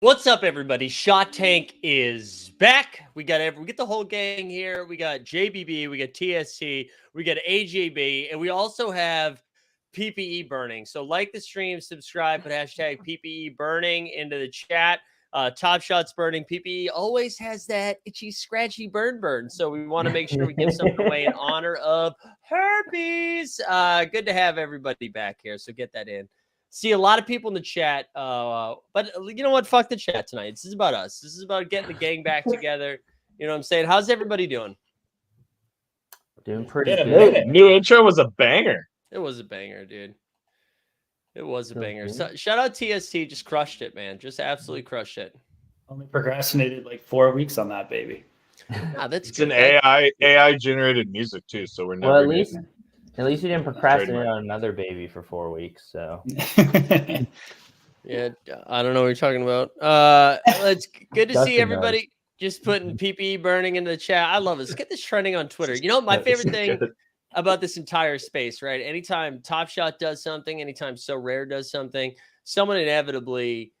What's up, everybody? Shot Tank is back. We get the whole gang here. We got JBB, we got TST, we got AJB, and we also have PPE burning. So like the stream, subscribe, put hashtag PPE burning into the chat. Top Shot's burning. PPE always has that itchy, scratchy burn. So we want to make sure we give something away in honor of herpes. Good to have everybody back here. So get that in. See a lot of people in the chat, but you know what? Fuck the chat tonight. This is about us. This is about getting the gang back together. You know what I'm saying? How's everybody doing? Doing pretty good. New intro was a banger. It was a banger, dude. It was a banger. So, shout out TST. Just crushed it, man. Just absolutely crushed it. Only procrastinated like 4 weeks on that baby. Nah, that's it's good. an AI generated music too, so we're never. Well, at least you didn't procrastinate on another baby for 4 weeks. So yeah, I don't know what you're talking about. It's good to see everybody just putting PPE burning into the chat. I love it. Let's get this trending on Twitter. You know, my favorite thing about this entire space, right? Anytime Top Shot does something, anytime SoRare does something, someone inevitably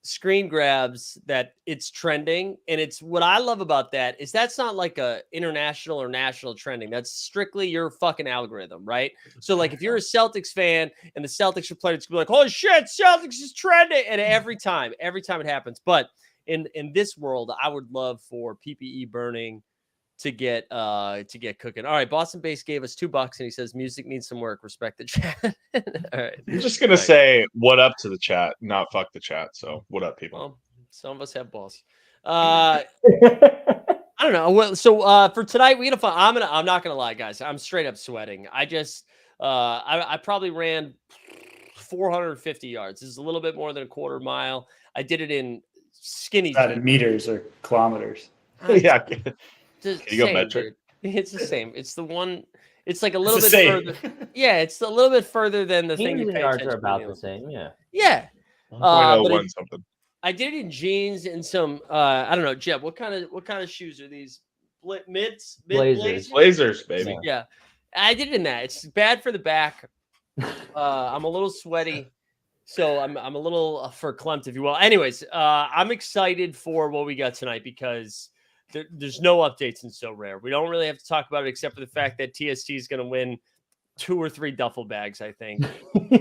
screen grabs that it's trending. And it's what I love about that is that's not like a international or national trending. That's strictly your fucking algorithm, right? So like if you're a Celtics fan and the Celtics are playing, it's gonna be like, holy shit, Celtics is trending. And every time it happens. But in this world, I would love for PPE burning to get cooking. All right, Boston Base gave us $2 and he says music needs some work. Respect the chat. All right. I'm just gonna say what up to the chat, not fuck the chat. So what up, people? Well, some of us have balls. I don't know. Well, so for tonight we had a fun. I'm not gonna lie, guys. I'm straight up sweating. I just I probably ran 450 yards. This is a little bit more than a quarter mile. I did it in skinny. Not in meters or kilometers. Yeah. It's you go metric. It's the same. It's the one. It's like a little bit further. Yeah, it's a little bit further than the thing. Yards are about the same. Yeah. Yeah. 1.01 something. I did it in jeans and some. I don't know, Jeb. What kind of shoes are these? Mids? Blazers, baby. Yeah, I did it in that. It's bad for the back. I'm a little sweaty. So I'm a little verklempt, if you will. Anyways, I'm excited for what we got tonight because there's no updates in SoRare. We don't really have to talk about it except for the fact that TST is going to win 2 or 3 duffel bags, I think,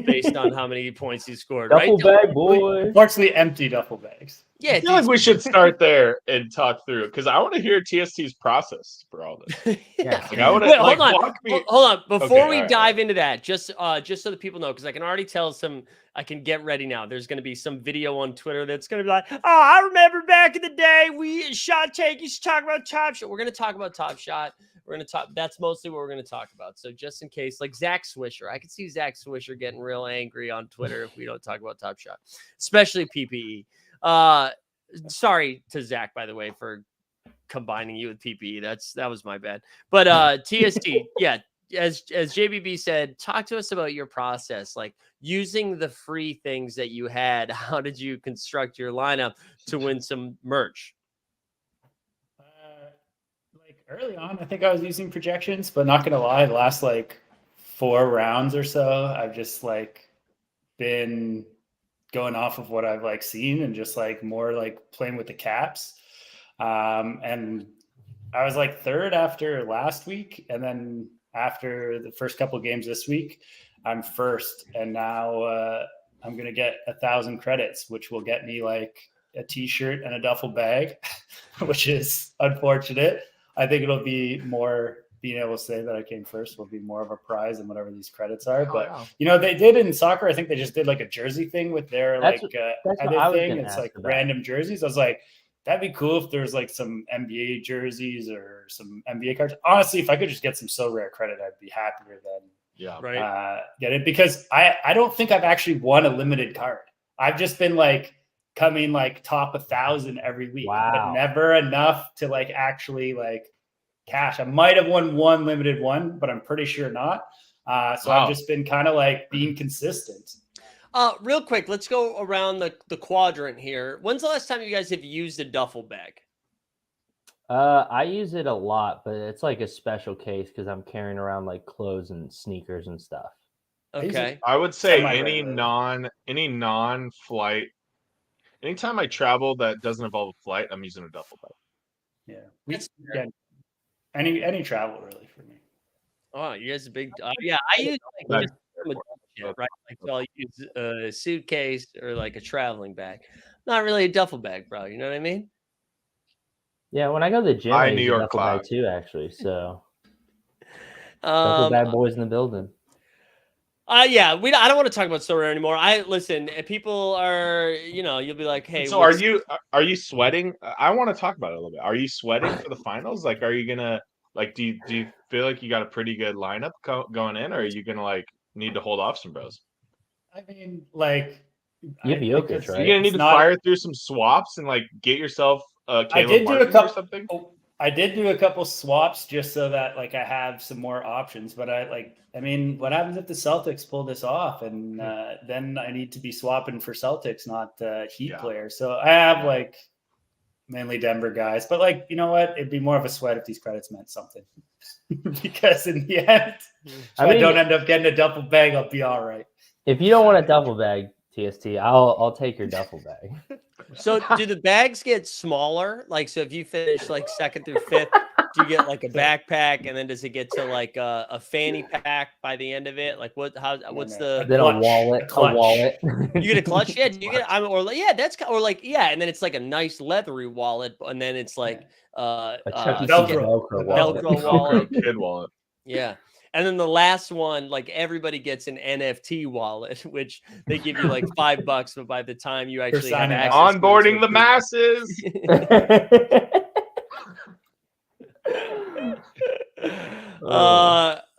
based on how many points he scored. Duffel bag, boy. Unfortunately, empty duffel bags. Yeah, I feel like we should start there and talk through it because I want to hear TST's process for all this. Yeah. Like, I want to hold on. Before we dive into that, just so that people know, because I can already tell I can get ready now. There's going to be some video on Twitter that's going to be like, oh, I remember back in the day, we Shot Tank used to talk about Top Shot. We're going to talk about Top Shot. We're going to talk. That's mostly what we're going to talk about. So just in case, like Zach Swisher, I could see Zach Swisher getting real angry on Twitter if we don't talk about Top Shot, especially PPE. Sorry to Zach, by the way, for combining you with PPE. That was my bad. But TST, yeah, as JBB said, talk to us about your process, like using the free things that you had. How did you construct your lineup to win some merch? Like early on, I think I was using projections, but not gonna lie, the last like 4 rounds or so, I've just like been going off of what I've like seen and just like more like playing with the caps. And I was like 3rd after last week. And then after the first couple of games this week, I'm 1st. And now I'm going to get 1,000 credits, which will get me like a t-shirt and a duffel bag, which is unfortunate. I think it'll be more being able to say that I came 1st will be more of a prize than whatever these credits are. But, you know, they did in soccer. I think they just did like a jersey thing with their other thing. It's like random jerseys. I was like, that'd be cool if there's like some NBA jerseys or some NBA cards. Honestly, if I could just get some SoRare credit, I'd be happier than get it, because I don't think I've actually won a limited card. I've just been like coming like top 1,000 every week, but never enough to like actually like cash. I might have won 1 limited one, but I'm pretty sure not. So I've just been kind of like being consistent. Real quick, let's go around the quadrant here. When's the last time you guys have used a duffel bag? I use it a lot, but it's like a special case because I'm carrying around like clothes and sneakers and stuff. Okay. I would say any non-flight Anytime I travel that doesn't involve a flight, I'm using a duffel bag. Yeah, any travel really for me. Oh, you guys are big. Yeah, I use like just shit, right? Like, so I'll use a suitcase or like a traveling bag. Not really a duffel bag, bro. You know what I mean? Yeah, when I go to the gym, I New use a York duffel bag class. too, actually. So duffel bag boys in the building. Yeah, I don't want to talk about SoRare anymore. Listen, people are, you'll be like, hey, So are you sweating? I want to talk about it a little bit. Are you sweating for the finals? Like, are you gonna like do you feel like you got a pretty good lineup going in, or are you gonna like need to hold off some bros? I mean, like, You have Jokic, right? You're gonna need to fire through some swaps and like get yourself Caleb Martin or something. I did do a couple swaps just so that like I have some more options. But I mean, what happens if the Celtics pull this off, and then I need to be swapping for Celtics, not Heat players. So I have like mainly Denver guys, but like, you know what? It'd be more of a sweat if these credits meant something. Because in the end, if I don't end up getting a duffel bag, I'll be all right. If you don't want a duffel bag, TST, I'll take your duffel bag. So do the bags get smaller? Like, so if you finish like 2nd through 5th, do you get like a backpack, and then does it get to like a fanny pack by the end of it? Like what's the then a wallet? A wallet. You get a clutch? Yeah. Do you get? And then it's like a nice leathery wallet, and then it's like a Velcro wallet, kid wallet. Yeah. And then the last one, like everybody gets an NFT wallet, which they give you like $5, but by the time you actually have access onboarding the masses.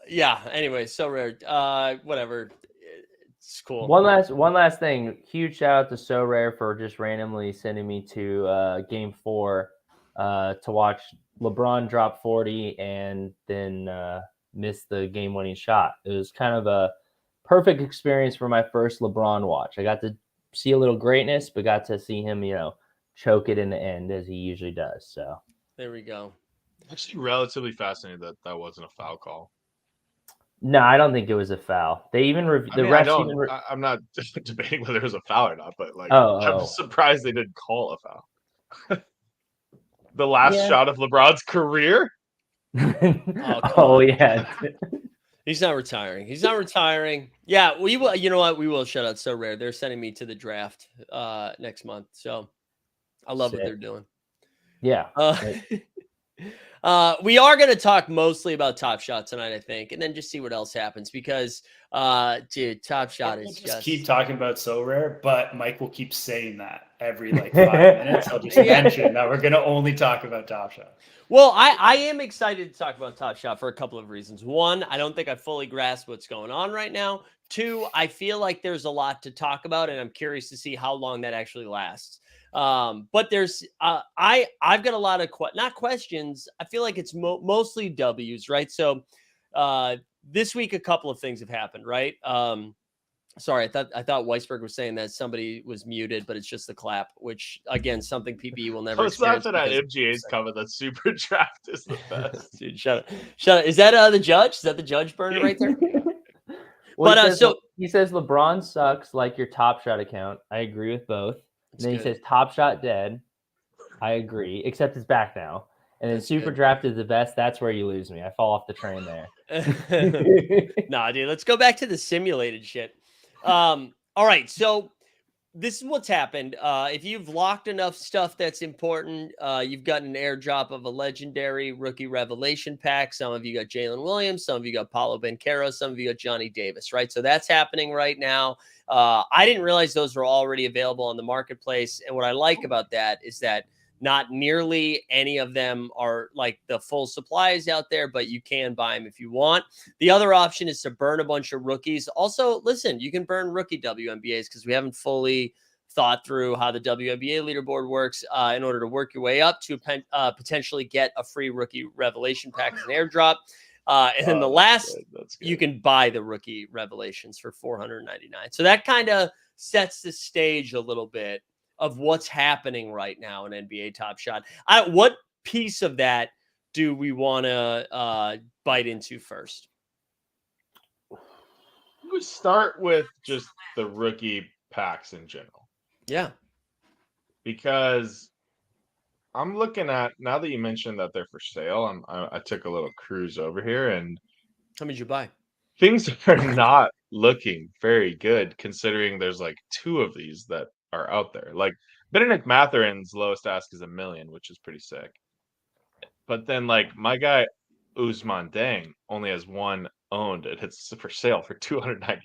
Yeah. Anyway, SoRare. Whatever. It's cool. One last thing. Huge shout out to SoRare for just randomly sending me to Game 4 to watch LeBron drop 40 and then miss the game-winning shot. It was kind of a perfect experience for my first LeBron watch. I got to see a little greatness, but got to see him, choke it in the end as he usually does. So there we go. Actually, relatively fascinated that wasn't a foul call. No, I don't think it was a foul. They even I'm not debating whether it was a foul or not, but like, I'm surprised they didn't call a foul. The last shot of LeBron's career. Yeah. He's not retiring. Yeah, we will. You know what? We will shout out SoRare. They're sending me to the draft next month, so I love what they're doing. Yeah. We are going to talk mostly about Top Shot tonight, I think, and then just see what else happens because, dude, Top Shot is just keep talking about SoRare, but Mike will keep saying that every like 5 minutes. I'll just mention that we're going to only talk about Top Shot. Well, I am excited to talk about Top Shot for a couple of reasons. One, I don't think I fully grasp what's going on right now. Two, I feel like there's a lot to talk about, and I'm curious to see how long that actually lasts. But there's I've got a lot of not questions. I feel like it's mostly W's, right? So this week a couple of things have happened, right? Sorry, I thought Weisberg was saying that somebody was muted, but it's just the clap, which again, something PPE will never experience. That MGA's cover that super draft is the best. Dude, shut up. Is that the judge? Is that the judge burner right there? Well, he says LeBron sucks like your Top Shot account. I agree with both. And then he says Top Shot dead. I agree, except it's back now. And then Super Draft is the best. That's where you lose me. I fall off the train there. Nah, dude, let's go back to the simulated shit. All right, so this is what's happened. If you've locked enough stuff that's important, you've gotten an airdrop of a legendary rookie revelation pack. Some of you got Jalen Williams, some of you got Paolo Banchero, some of you got Johnny Davis, right? So that's happening right now. I didn't realize those were already available on the marketplace. And what I like about that is that not nearly any of them are like the full supplies out there, but you can buy them if you want. The other option is to burn a bunch of rookies. Also, listen, you can burn rookie WNBAs because we haven't fully thought through how the WNBA leaderboard works in order to work your way up to potentially get a free rookie revelation pack as an airdrop. And then the last, that's good. You can buy the rookie revelations for $499. So that kind of sets the stage a little bit of what's happening right now in NBA Top Shot. What piece of that do we want to bite into first? We start with just the rookie packs in general. Yeah. because I'm looking at, now that you mentioned that they're for sale, I took a little cruise over here, and How many did you buy? things are not looking very good considering there's like 2 of these that are out there. Like Benedict Matherin's lowest ask is $1 million, which is pretty sick. But then like my guy Usman Dang only has 1 owned, and it's for sale for $290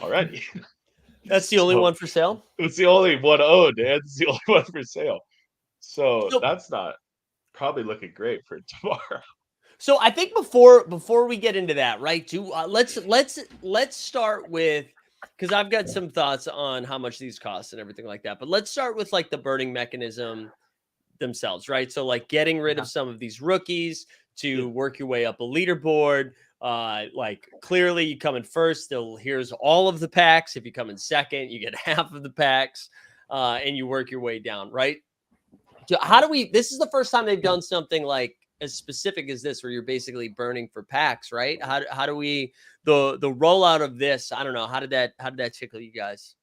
already. That's the only one for sale? It's the only one owned, and it's the only one for sale. So that's not probably looking great for tomorrow. So I think before we get into that, right? Let's start with, because I've got some thoughts on how much these cost and everything like that. But let's start with like the burning mechanism themselves, right? So like getting rid of some of these rookies to work your way up a leaderboard. Like clearly you come in first, here's all of the packs. If you come in second, you get half of the packs, and you work your way down, right? So this is the first time they've done something like as specific as this, where you're basically burning for packs, right? How do we, the rollout of this, I don't know, how did that tickle you guys?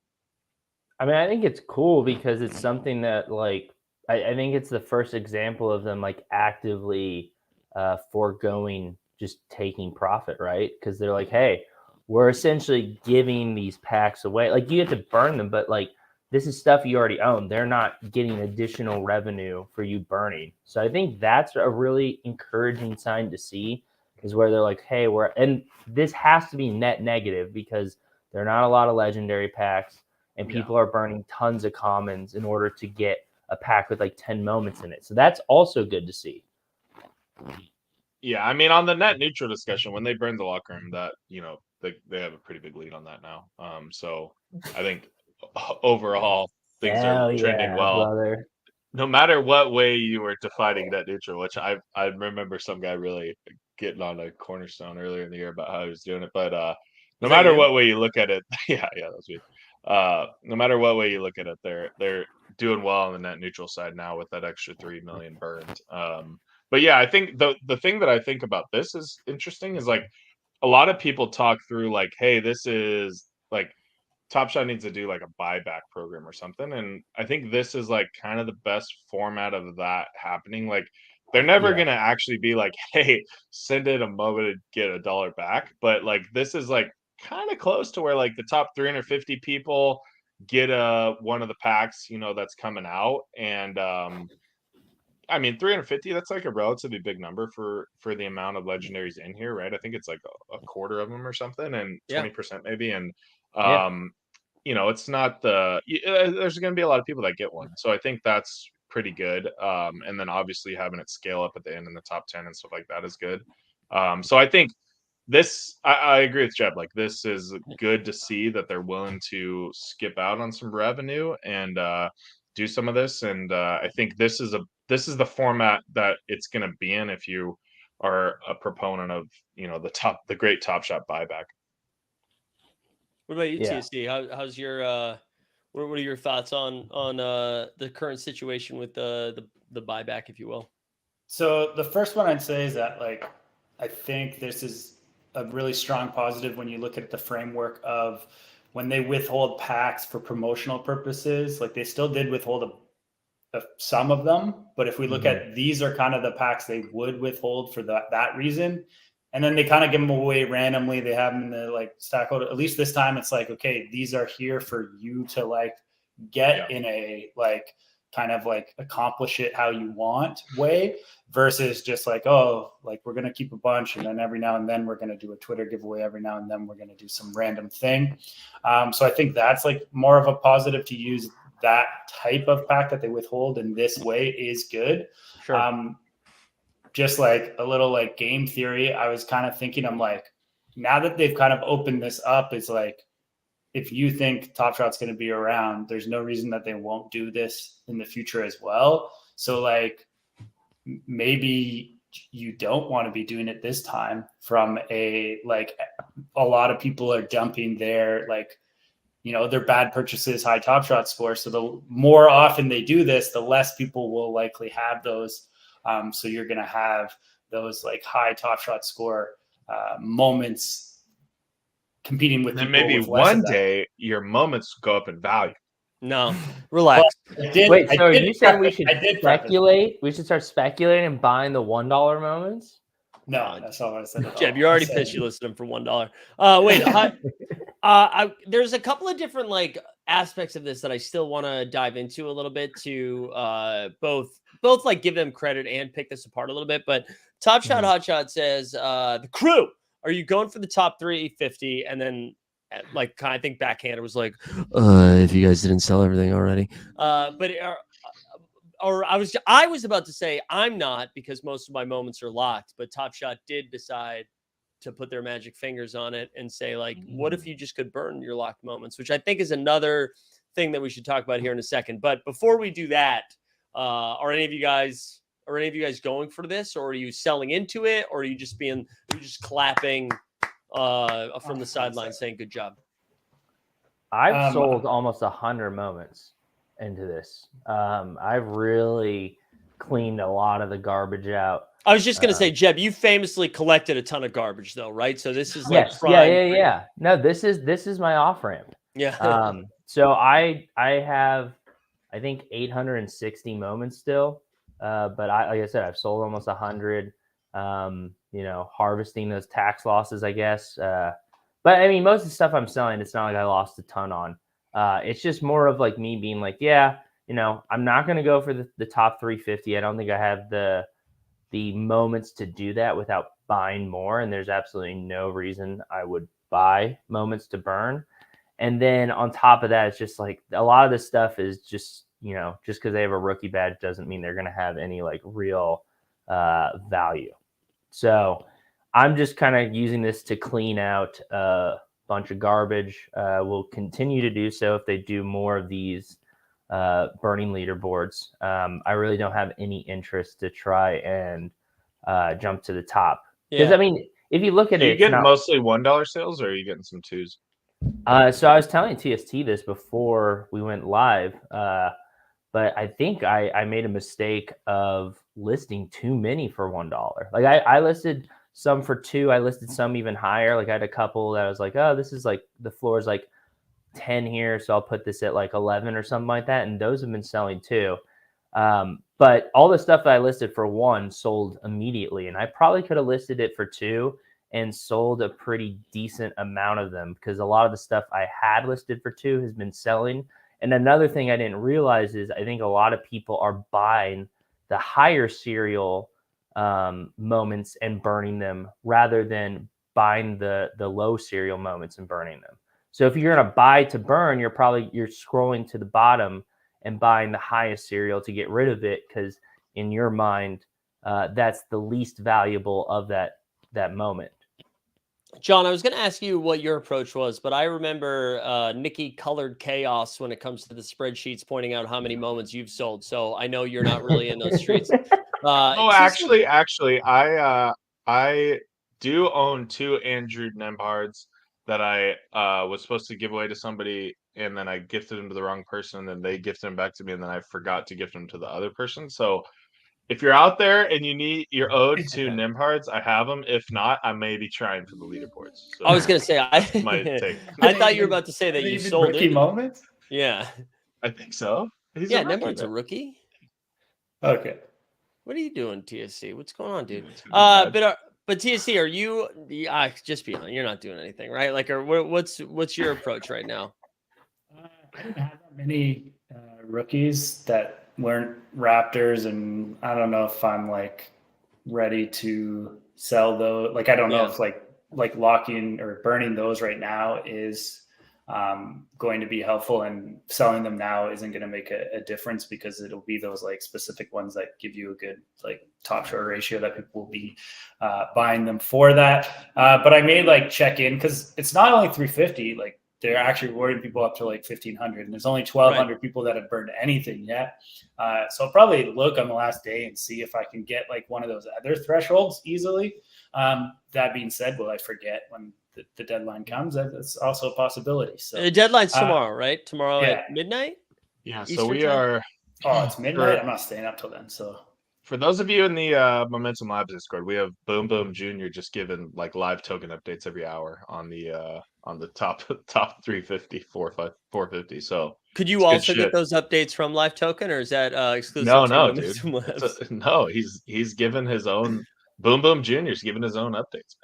I mean, I think it's cool because it's something that like, I think it's the first example of them like actively foregoing just taking profit, right? Because they're like, hey, we're essentially giving these packs away. Like you have to burn them, but like this is stuff you already own. They're not getting additional revenue for you burning. So I think that's a really encouraging sign to see, is where they're like, hey, and this has to be net negative because there are not a lot of legendary packs, and people are burning tons of commons in order to get a pack with like 10 moments in it. So that's also good to see. Yeah, I mean, on the net neutral discussion, when they burned the locker room, that, they have a pretty big lead on that now. So I think overall things are trending well. Brother. No matter what way you were defining net neutral, which I remember some guy really getting on a cornerstone earlier in the year about how he was doing it. But no matter what way you look at it, yeah, that's me. No matter what way you look at it, they're doing well on the net neutral side now with that extra 3 million burned. But yeah, I think the thing that I think about this is interesting is like a lot of people talk through like, hey, this is like Top Shot needs to do like a buyback program or something. And I think this is like kind of the best format of that happening. Like they're never going to actually be like, hey, send in a moment and get $1 back. But like this is like kind of close to where like the top 350 people get one of the packs, that's coming out. And I mean, 350, that's like a relatively big number for the amount of legendaries in here, right? I think it's like a quarter of them or something, and 20% maybe. And it's not there's going to be a lot of people that get one. So I think that's pretty good. And then obviously having it scale up at the end in the top 10 and stuff like that is good. So I think I agree with Jeb. Like this is good to see that they're willing to skip out on some revenue and do some of this. And I think this is the format that it's going to be in if you are a proponent of, the great Top Shot buyback. What about you, TSD? How's your what are your thoughts on the current situation with the buyback, if you will? So the first one I'd say is that like I think this is a really strong positive when you look at the framework of when they withhold packs for promotional purposes. Like they still did withhold some of them, but if we look at these are kind of the packs they would withhold for that reason. And then they kind of give them away randomly. They have them in the like stack hold. At least this time it's like, okay, these are here for you to like get in a like kind of like accomplish it how you want way, versus just like, oh, like we're going to keep a bunch. And then every now and then we're going to do a Twitter giveaway. Every now and then we're going to do some random thing. So I think that's like more of a positive to use that type of pack that they withhold in this way is good. Sure. Just like a little like game theory, I was kind of thinking, I'm like, now that they've kind of opened this up, it's like, if you think Top Shot's going to be around, there's no reason that they won't do this in the future as well. So like maybe you don't want to be doing it this time from a lot of people are dumping their like, their bad purchases, high Top Shot score. So the more often they do this, the less people will likely have those. So you're going to have those like high Top Shot score moments competing with. And then maybe one day your moments go up in value. No, relax. Wait, so are you saying we should speculate? We should start speculating and buying the $1 moments? No, that's not what I said. Jeb, you're already pissed. You listed them for $1. Wait, there's a couple of different like aspects of this that I still want to dive into a little bit to both like give them credit and pick this apart a little bit. But Top Shot Hotshot says the crew, are you going for the top 350? And then like I think backhanded was like, if you guys didn't sell everything already. Or I was about to say I'm not, because most of my moments are locked, but Top Shot did decide to put their magic fingers on it and say, like, what if you just could burn your locked moments, which I think is another thing that we should talk about here in a second. But before we do that, are any of you guys going for this, or are you selling into it, or are you just clapping from the sideline saying good job? I've sold almost 100 moments into this. I've really cleaned a lot of the garbage out. I was just going to say, Jeb, you famously collected a ton of garbage though, right? So this is like yeah. No, this is my off ramp. Yeah. So I have, I think 860 moments still. But like I said, I've sold almost 100, harvesting those tax losses, I guess. But I mean, most of the stuff I'm selling, it's not like I lost a ton on. It's just more of like me being like, I'm not going to go for the top 350. I don't think I have the moments to do that without buying more. And there's absolutely no reason I would buy moments to burn. And then on top of that, it's just like a lot of this stuff is just, just because they have a rookie badge doesn't mean they're going to have any like real value. So I'm just kind of using this to clean out a bunch of garbage. We'll continue to do so if they do more of these burning leaderboards. I really don't have any interest to try and jump to the top. Because, I mean, if you look at it, you get mostly $1 sales, or are you getting some twos? So I was telling TST this before we went live, but I think I made a mistake of listing too many for $1. Like I listed some for $2. I listed some even higher. Like I had a couple that I was like, oh, this is like the floor is like 10 here, so I'll put this at like 11 or something like that. And those have been selling too. But all the stuff that I listed for $1 sold immediately, and I probably could have listed it for $2 and sold a pretty decent amount of them, because a lot of the stuff I had listed for $2 has been selling. And another thing I didn't realize is I think a lot of people are buying the higher serial moments and burning them rather than buying the low serial moments and burning them. So if you're going to buy to burn, you're scrolling to the bottom and buying the highest serial to get rid of it, because in your mind, that's the least valuable of that moment. John, I was going to ask you what your approach was, but I remember Nikki Colored Chaos when it comes to the spreadsheets pointing out how many moments you've sold. So I know you're not really in those streets. Actually, I do own 2 Andrew Nemhards that I was supposed to give away to somebody, and then I gifted them to the wrong person, and then they gifted them back to me, and then I forgot to gift them to the other person. So if you're out there and you're owed 2 Nemhards, I have them. If not, I may be trying for the leaderboards. So I was going to say, I thought you were about to say that you sold rookie moments. Yeah, I think so. Nemhard's a rookie. Okay. What are you doing, TSC? What's going on, dude? But TSC, are you? Just be honest, you're not doing anything, right? Like, or what's your approach right now? I didn't have that many rookies that weren't Raptors, and I don't know if I'm like ready to sell those. Like, I don't know if like locking or burning those right now is going to be helpful, and selling them now isn't going to make a difference, because it'll be those like specific ones that give you a good like top short ratio that people will be buying them for that. But I may like check in, because it's not only 350, like they're actually rewarding people up to like 1,500, and there's only 1,200 people that have burned anything yet. So I'll probably look on the last day and see if I can get like one of those other thresholds easily. That being said, will I forget when the deadline comes? That's also a possibility. So the deadline's tomorrow, right? Tomorrow at midnight? Yeah, Eastern so we time? are... Oh, it's midnight? I'm not staying up till then, so... For those of you in the Momentum Labs Discord, we have Boom Boom Jr. just giving like live token updates every hour on the top 350, 450. So Could you also get those updates from Live Token, or is that exclusive to dude. No, he's given his own Boom Boom Jr.'s given his own updates.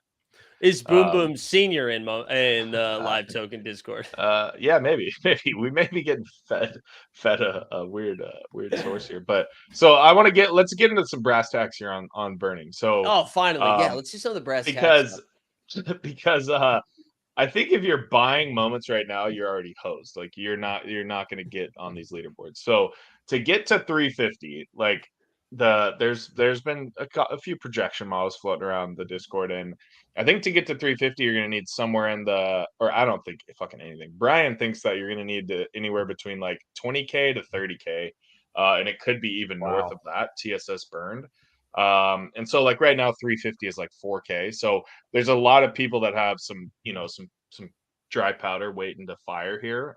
Is Boom Boom Senior in Live Token Discord? Yeah, maybe we may be getting fed a weird source here. But so let's get into some brass tacks here on burning. So finally, let's do some of the brass tacks because I think if you're buying moments right now, you're already hosed. Like you're not going to get on these leaderboards. So to get to 350, like there's been a few projection models floating around the Discord, and I think to get to 350, you're going to need somewhere I don't think fucking anything. Brian thinks that you're going to need anywhere between like 20K to 30K, and it could be even north of that TSS burned. And so like right now 350 is like 4K. So there's a lot of people that have some dry powder waiting to fire here.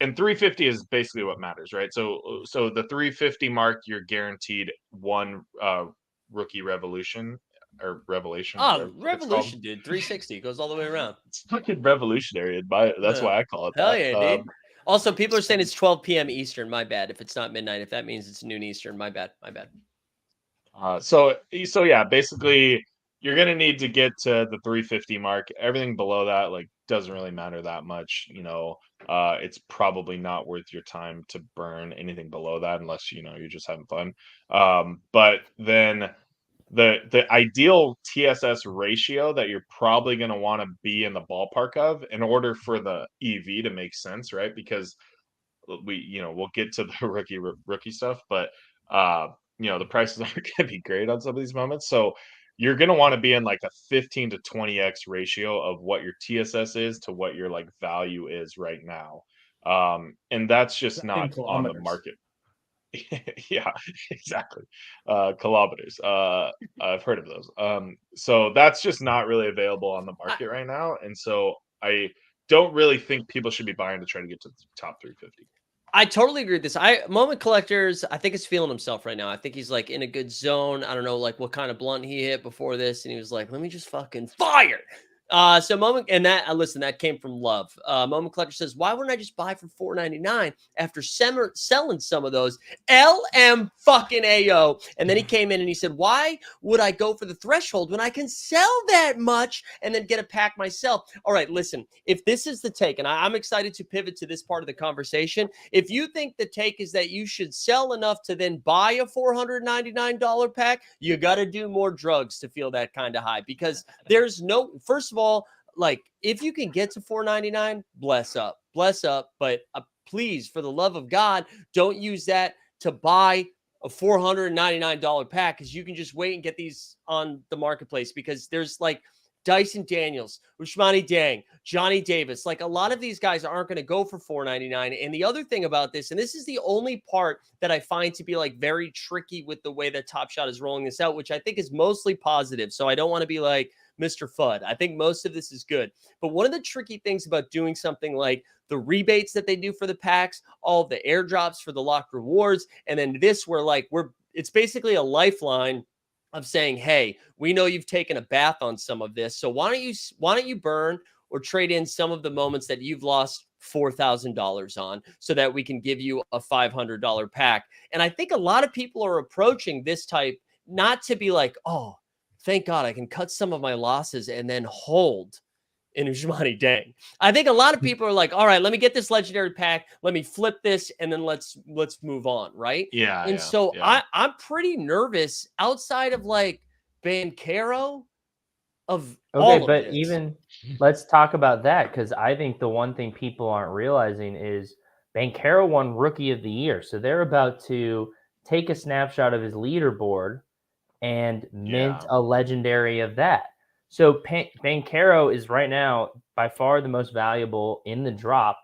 And 350 is basically what matters, right? So the 350 mark, you're guaranteed one rookie revolution or revelation. Oh, revolution, dude. 360 goes all the way around. It's fucking revolutionary. That's why I call it hell that. Yeah, dude. Also, people are saying it's 12 p.m. Eastern. My bad. If it's not midnight, if that means it's noon Eastern, my bad. So yeah, basically you're going to need to get to the 350 mark. Everything below that, like, doesn't really matter that much. It's probably not worth your time to burn anything below that unless, you're just having fun. But then the ideal TSS ratio that you're probably going to want to be in the ballpark of in order for the EV to make sense, right? Because we'll get to the rookie stuff, but the prices aren't going to be great on some of these moments. So you're going to want to be in like a 15 to 20x ratio of what your TSS is to what your like value is right now. And that's just not on the market. Yeah, exactly. Kilometers. I've heard of those. So that's just not really available on the market right now. And so I don't really think people should be buying to try to get to the top 350. I totally agree with this. Moment Collectors, I think is feeling himself right now. I think he's like in a good zone. I don't know like what kind of blunt he hit before this. And he was like, let me just fucking fire. So Moment, and that, listen, that came from love. Moment Collector says, why wouldn't I just buy for $4.99 after selling some of those? LM fucking AO. And then he came in and he said, why would I go for the threshold when I can sell that much and then get a pack myself? All right, listen, if this is the take, and I'm excited to pivot to this part of the conversation. If you think the take is that you should sell enough to then buy a $499 pack, you got to do more drugs to feel that kind of high, because there's no, first of all, like if you can get to $4.99, bless up, but please, for the love of God, don't use that to buy a $499 pack, because you can just wait and get these on the marketplace, because there's like Dyson Daniels, Ushmani Dang, Johnny Davis, like a lot of these guys aren't going to go for $4.99. And the other thing about this, and this is the only part that I find to be like very tricky with the way that Top Shot is rolling this out, which I think is mostly positive. So I don't want to be like Mr. Fudd. I think most of this is good. But one of the tricky things about doing something like the rebates that they do for the packs, all the airdrops for the locked rewards, and then this where like it's basically a lifeline of saying, hey, we know you've taken a bath on some of this, so why don't you burn or trade in some of the moments that you've lost $4,000 on, so that we can give you a $500 pack. And I think a lot of people are approaching this type not to be like, oh, thank God I can cut some of my losses and then hold in Ushmani Dang. I think a lot of people are like, all right, let me get this legendary pack, let me flip this, and then let's move on, right? Yeah. And so I'm pretty nervous outside of like Bankero of all of but this. Even let's talk about that, because I think the one thing people aren't realizing is Bankero won Rookie of the Year. So they're about to take a snapshot of his leaderboard and mint a legendary of that. So Bankero is right now by far the most valuable in the drop,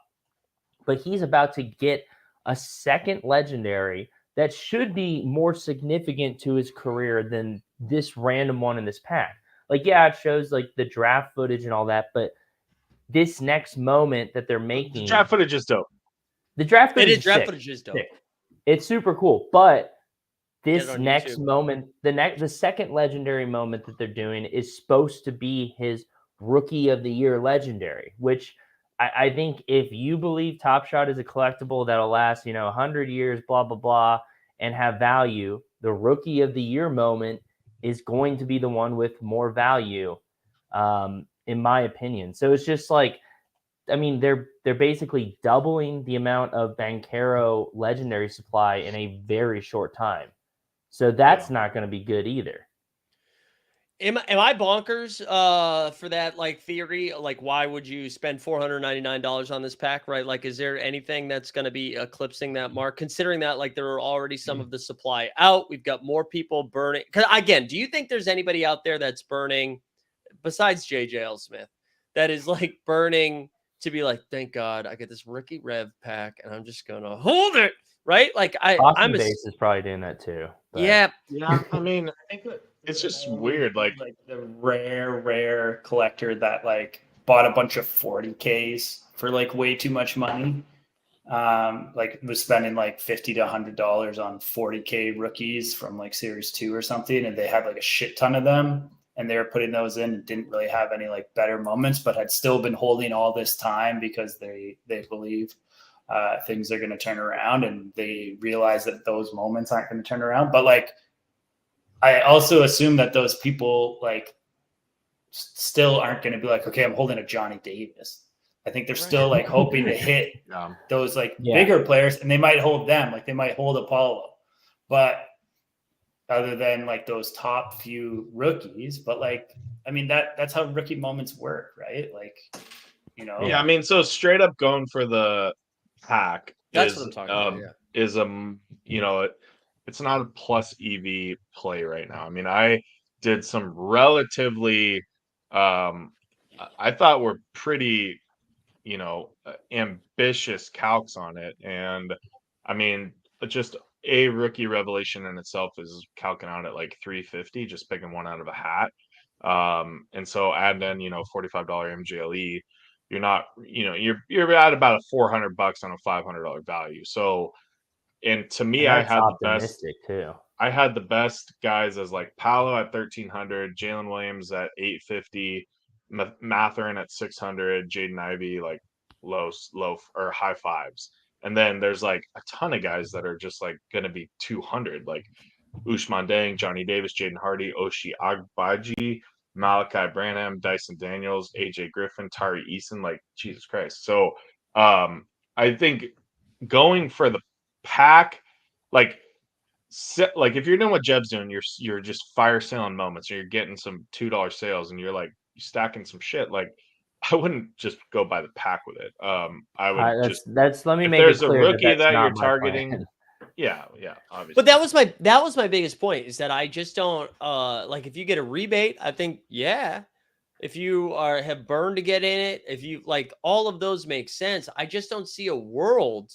but he's about to get a second legendary that should be more significant to his career than this random one in this pack. Like, yeah, it shows like the draft footage and all that, but this next moment that they're making, the draft footage is dope. The draft footage is dope. It's super cool, but this next moment, the second legendary moment that they're doing is supposed to be his Rookie of the Year legendary, which I think if you believe Top Shot is a collectible that'll last, 100 years, blah, blah, blah, and have value, the Rookie of the Year moment is going to be the one with more value, in my opinion. So it's just like, I mean, they're basically doubling the amount of Bankero legendary supply in a very short time. So that's not going to be good either. Am I bonkers for that like theory? Like, why would you spend $499 on this pack, right? Like, is there anything that's going to be eclipsing that mark? Considering that like there are already some of the supply out, we've got more people burning. Because again, do you think there's anybody out there that's burning besides JJL Smith that is like burning to be like, thank God I get this rookie rev pack and I'm just gonna hold it, right? Like I'm base is probably doing that too. But... Yeah. I mean, I think it's just weird. Like the rare collector that like bought a bunch of 40Ks for like way too much money. Like was spending like $50 to $100 on 40K rookies from like Series 2 or something, and they had like a shit ton of them, and they were putting those in and didn't really have any like better moments, but had still been holding all this time because they believe things are going to turn around, and they realize that those moments aren't going to turn around. But like, I also assume that those people like still aren't going to be like, okay, I'm holding a Johnny Davis. I think they're still like hoping to hit those like bigger players, and they might hold them, like they might hold Apollo, but other than like those top few rookies. But like, I mean, that's how rookie moments work, right? Like, Yeah, I mean, so straight up going for the pack that's what I'm talking about. Is it's not a plus EV play right now. I mean, I did some relatively I thought were pretty ambitious calcs on it, and I mean, just a rookie revelation in itself is calcing out at like 350, just picking one out of a hat. And so add in $45 MGLE, you're not, you're at about $400 on a $500 value. So, and to me, I had the best too. I had the best guys as like Paolo at 1,300, Jalen Williams at 850, Matherin at 600, Jaden Ivey like low or high fives. And then there's like a ton of guys that are just like going to be 200, like Usman Dang, Johnny Davis, Jaden Hardy, Oshi Agbaji, Malachi Branham, Dyson Daniels, AJ Griffin, Tari Eason, like Jesus Christ. So I think going for the pack, like if you're doing what Jeb's doing, you're just fire selling moments, or you're getting some $2 sales, and you're stacking some shit. Like, I wouldn't just go by the pack with it. I would let me make there's it clear a rookie that you're my targeting. plan. Yeah, obviously. But that was my biggest point, is that I just don't like, if you get a rebate, I think if you have burned to get in it, if you like, all of those make sense. I just don't see a world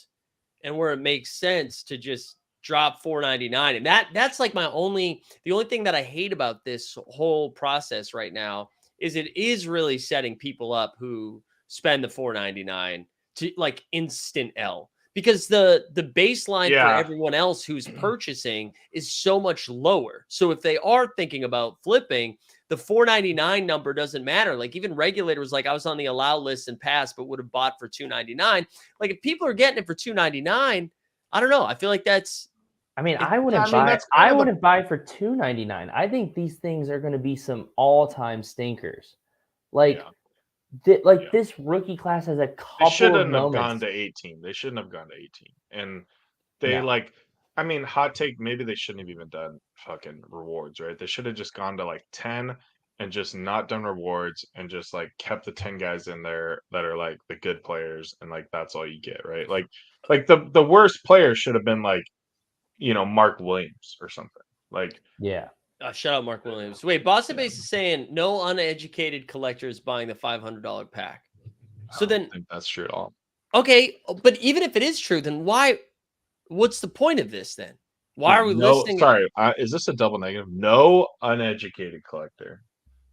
and where it makes sense to just drop $499. And that's like the only thing that I hate about this whole process right now is it is really setting people up who spend the $499 to like instant L, because the baseline for everyone else who's purchasing is so much lower. So if they are thinking about flipping, the $499 number doesn't matter. Like, even Regulator was like, I was on the allow list and passed, but would have bought for $299. Like, if people are getting it for $299, I don't know. I feel like that's. I mean, I wouldn't buy. I wouldn't buy for $299. I think these things are going to be some all-time stinkers. Like, this rookie class has a couple. They shouldn't have gone to 18. They shouldn't have gone to 18. And they I mean, hot take, maybe they shouldn't have even done fucking rewards, right? They should have just gone to like 10 and just not done rewards, and just like kept the 10 guys in there that are like the good players, and like that's all you get, right? Like the worst player should have been like, Mark Williams or something. Like, shout out Mark Williams. Wait, Boston Base is saying no uneducated collectors buying the $500 pack. So I don't think that's true at all. Okay, but even if it is true, then what's the point of this then? Why are we listening? Sorry, is this a double negative? No uneducated collector.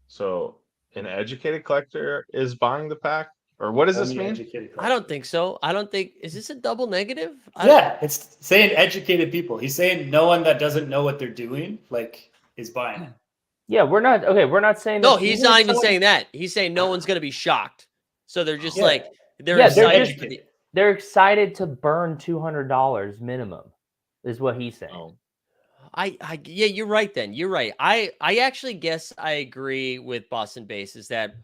So an educated collector is buying the pack? Or what does this mean? I don't think so. Is this a double negative? It's saying educated people. He's saying no one that doesn't know what they're doing, like, is buying it. Yeah, we're not saying. No, he's not even saying that. He's saying no one's going to be shocked. So they're just like, They're excited. They're excited to burn $200 minimum, is what he's saying. Oh. Yeah, you're right. Then you're right. I actually guess I agree with Boston Base. Is that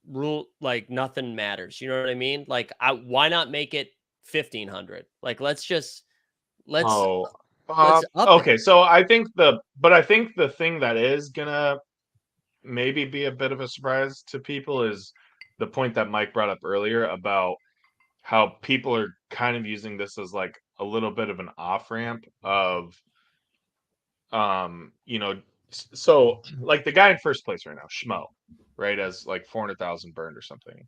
rule like nothing matters? You know what I mean? Like, why not make it 1,500? Like, let's up okay. it. So I think the thing that is gonna maybe be a bit of a surprise to people is the point that Mike brought up earlier about how people are kind of using this as like a little bit of an off ramp of, so like the guy in first place right now, Schmo, right, as like 400,000 burned or something.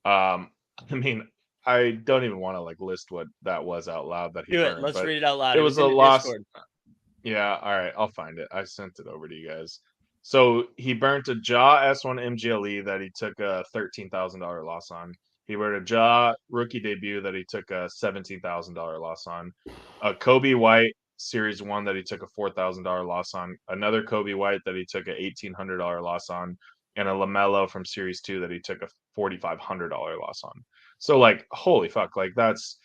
I mean, I don't even want to like list what that was out loud that he Do burned. it. Let's but read it out loud. It was a in the loss. Discord. Yeah, all right, I'll find it. I sent it over to you guys. So he burnt a Jaw S1 MGLE that he took a $13,000 loss on. He burned a Jaw rookie debut that he took a $17,000 loss on. A Kobe White Series 1 that he took a $4,000 loss on. Another Kobe White that he took a $1,800 loss on. And a LaMelo from Series 2 that he took a $4,500 loss on. So, like, holy fuck, like that's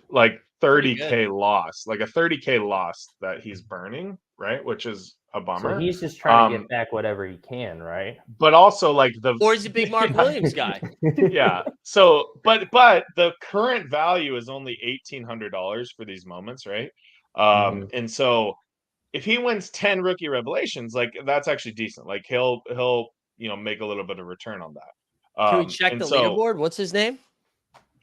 like 30K loss, like a 30K loss that he's burning, right? Which is a bummer. So he's just trying to get back whatever he can, right? But also like or he's a big Mark Williams guy. Yeah. So, but the current value is only $1,800 for these moments, right? And so if he wins 10 rookie revelations, like that's actually decent. Like he'll make a little bit of return on that. Can we check the leaderboard? What's his name?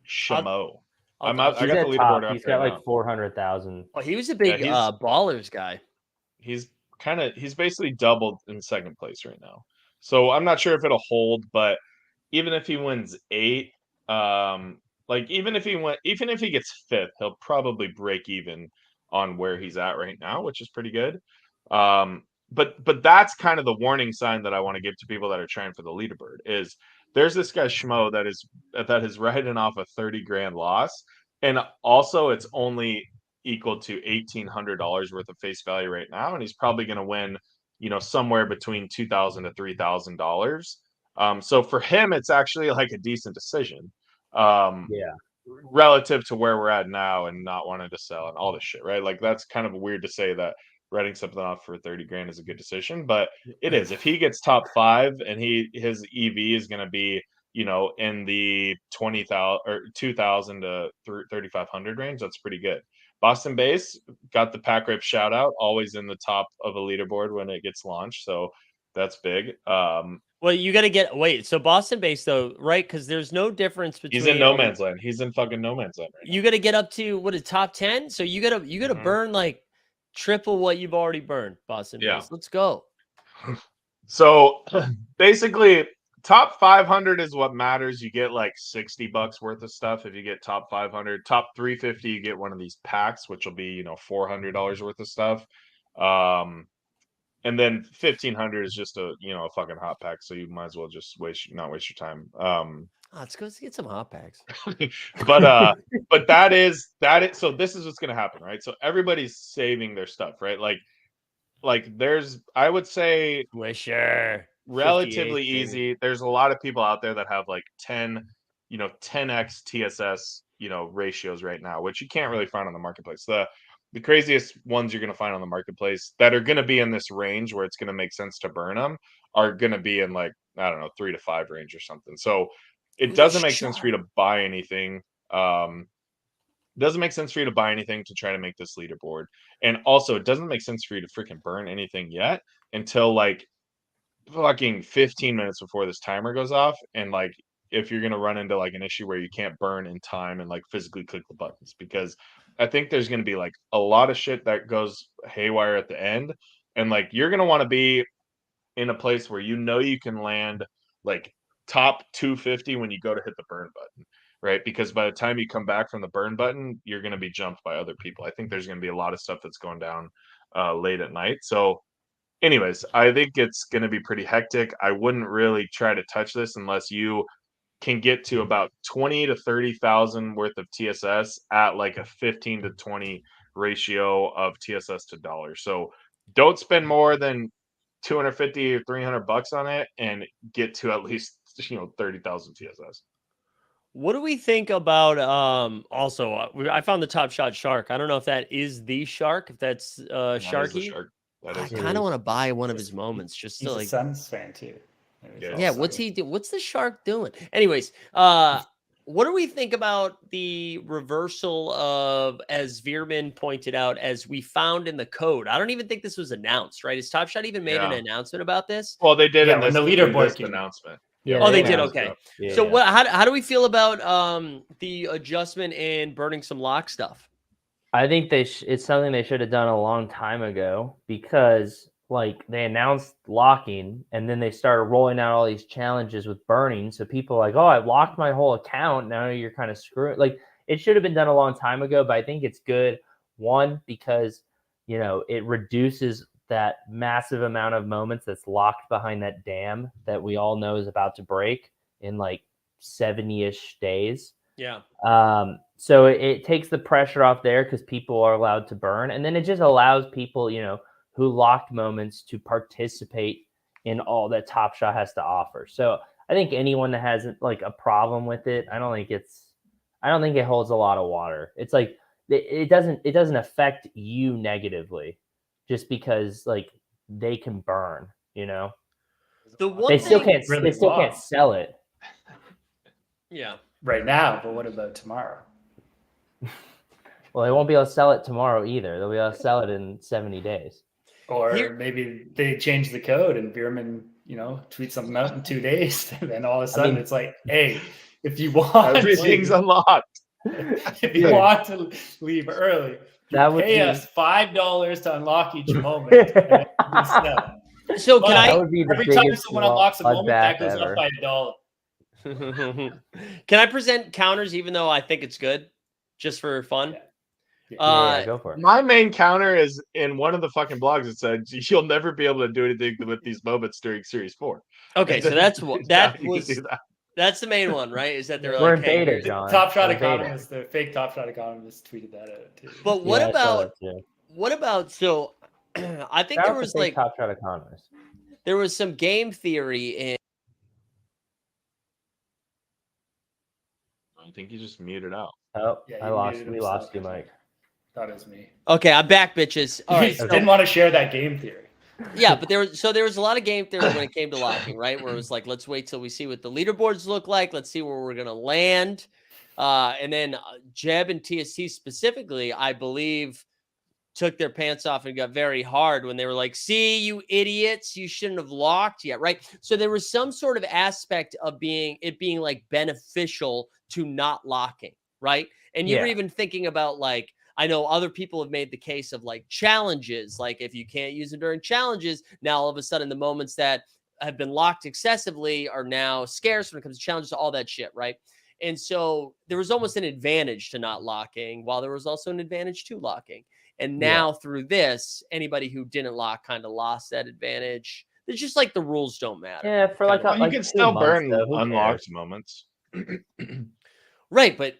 Shamo. I got the leaderboard up. He's got like 400,000. Oh, he was a big ballers guy. He's basically doubled in second place right now. So I'm not sure if it'll hold, but even if he wins 8, like even if he gets 5th, he'll probably break even on where he's at right now, which is pretty good. But that's kind of the warning sign that I want to give to people that are trying for the leaderboard is there's this guy Schmo that is riding off a 30 grand loss, and also it's only equal to $1,800 worth of face value right now, and he's probably going to win, somewhere between $2,000 to $3,000. So for him, it's actually like a decent decision. Relative to where we're at now and not wanting to sell and all this shit, right? Like that's kind of weird to say that writing something off for 30 grand is a good decision, but it is. If he gets top 5 and his EV is going to be, in the 20,000 or 2,000 to 3,500 range, that's pretty good. Boston Base got the Pack Rip shout out, always in the top of a leaderboard when it gets launched, so that's big. Well, you got to get so Boston Base though, right? Because there's no difference between. He's in no man's land. He's in fucking no man's land right now. You got to get up to what is top 10. So you got to burn like triple what you've already burned. Boston Base. Let's go. So basically, top 500 is what matters. You get like $60 worth of stuff if you get top 500. Top 350, you get one of these packs, which will be $400 worth of stuff. And then 1,500 is just a fucking hot pack, so you might as well just not waste your time. Let's go get some hot packs. but that is so this is what's gonna happen, right? So everybody's saving their stuff, right? Like there's, I would say, relatively easy. There's a lot of people out there that have like 10x TSS ratios right now, which you can't really find on the marketplace. The craziest ones you're going to find on the marketplace that are going to be in this range where it's going to make sense to burn them are going to be in like, I don't know, 3 to 5 range or something. So it doesn't make sense for you to buy anything. It doesn't make sense for you to buy anything to try to make this leaderboard. And also it doesn't make sense for you to freaking burn anything yet until like fucking 15 minutes before this timer goes off. And like, if you're going to run into like an issue where you can't burn in time and like physically click the buttons, because I think there's going to be like a lot of shit that goes haywire at the end. And like, you're going to want to be in a place where you can land like top 250 when you go to hit the burn button, right? Because by the time you come back from the burn button, you're going to be jumped by other people. I think there's going to be a lot of stuff that's going down late at night. So anyways, I think it's going to be pretty hectic. I wouldn't really try to touch this unless you can get to about 20 to 30,000 worth of TSS at like a 15 to 20 ratio of TSS to dollars. So don't spend more than 250 or $300 on it and get to at least 30,000 TSS. What do we think about also I found the Top Shot shark. I don't know if that is the shark, if that's That is the Sharky. shark. That I is kind of want to buy one of his moments just He's to a like Suns fan too. yeah, what's he do? What's the shark doing? Anyways, what do we think about the reversal of, as Veerman pointed out, as we found in the code? I don't even think this was announced, right? Has Top Shot even made an announcement about this? Well, they did in when this, the leaderboard announcement. Yeah, Oh, they did. Okay. Yeah, so what? How do we feel about the adjustment in burning some lock stuff? I think it's something they should have done a long time ago, because like they announced locking and then they started rolling out all these challenges with burning. So people are like, oh, I locked my whole account. Now you're kind of screwed. Like it should have been done a long time ago, but I think it's good. One, because, you know, it reduces that massive amount of moments that's locked behind that dam that we all know is about to break in like 70-ish days. Yeah. So it takes the pressure off there because people are allowed to burn. And then it just allows people, you know, who locked moments to participate in all that Top Shot has to offer. So I think anyone that has like a problem with it, I don't think it holds a lot of water. It's like it doesn't affect you negatively just because like they can burn, you know. They still can't sell it. Yeah. Right now, but what about tomorrow? Well, they won't be able to sell it tomorrow either. They'll be able to sell it in 70 days. Or maybe they change the code and Veerman, you know, tweets something out in 2 days, and then all of a sudden it's like, hey, if you want everything's unlocked. If you want to leave early, that would pay us $5 to unlock each moment. So can every time someone unlocks a moment, that goes up by $1. Can I present counters even though I think it's good, just for fun? Yeah, go for it. My main counter is in one of the fucking blogs. It said you'll never be able to do anything with these moments during Series 4. Okay, so that's what that's the main one, right? Is that they're We're like, in beta, John. Top Shot economist, the fake Top Shot economist tweeted that out too. But what about so I think there was like Top Shot economist. There was some game theory in. I think you just muted out. Oh, yeah, we lost you, Mike. That is me. Okay, I'm back, bitches. All right, didn't want to share that game theory. Yeah, but there was a lot of game theory when it came to locking, right? Where it was like, let's wait till we see what the leaderboards look like. Let's see where we're gonna land. And then Jeb and TST specifically, I believe, took their pants off and got very hard when they were like, see, you idiots, you shouldn't have locked yet, right? So there was some sort of aspect of being like beneficial to not locking, right? And you were even thinking about like, I know other people have made the case of like challenges, like if you can't use them during challenges, now all of a sudden the moments that have been locked excessively are now scarce when it comes to challenges, all that shit, right? And so there was almost an advantage to not locking, while there was also an advantage to locking. And now through this, anybody who didn't lock kind of lost that advantage. It's just like the rules don't matter. Yeah, for like you can still burn unlocked moments. Right, but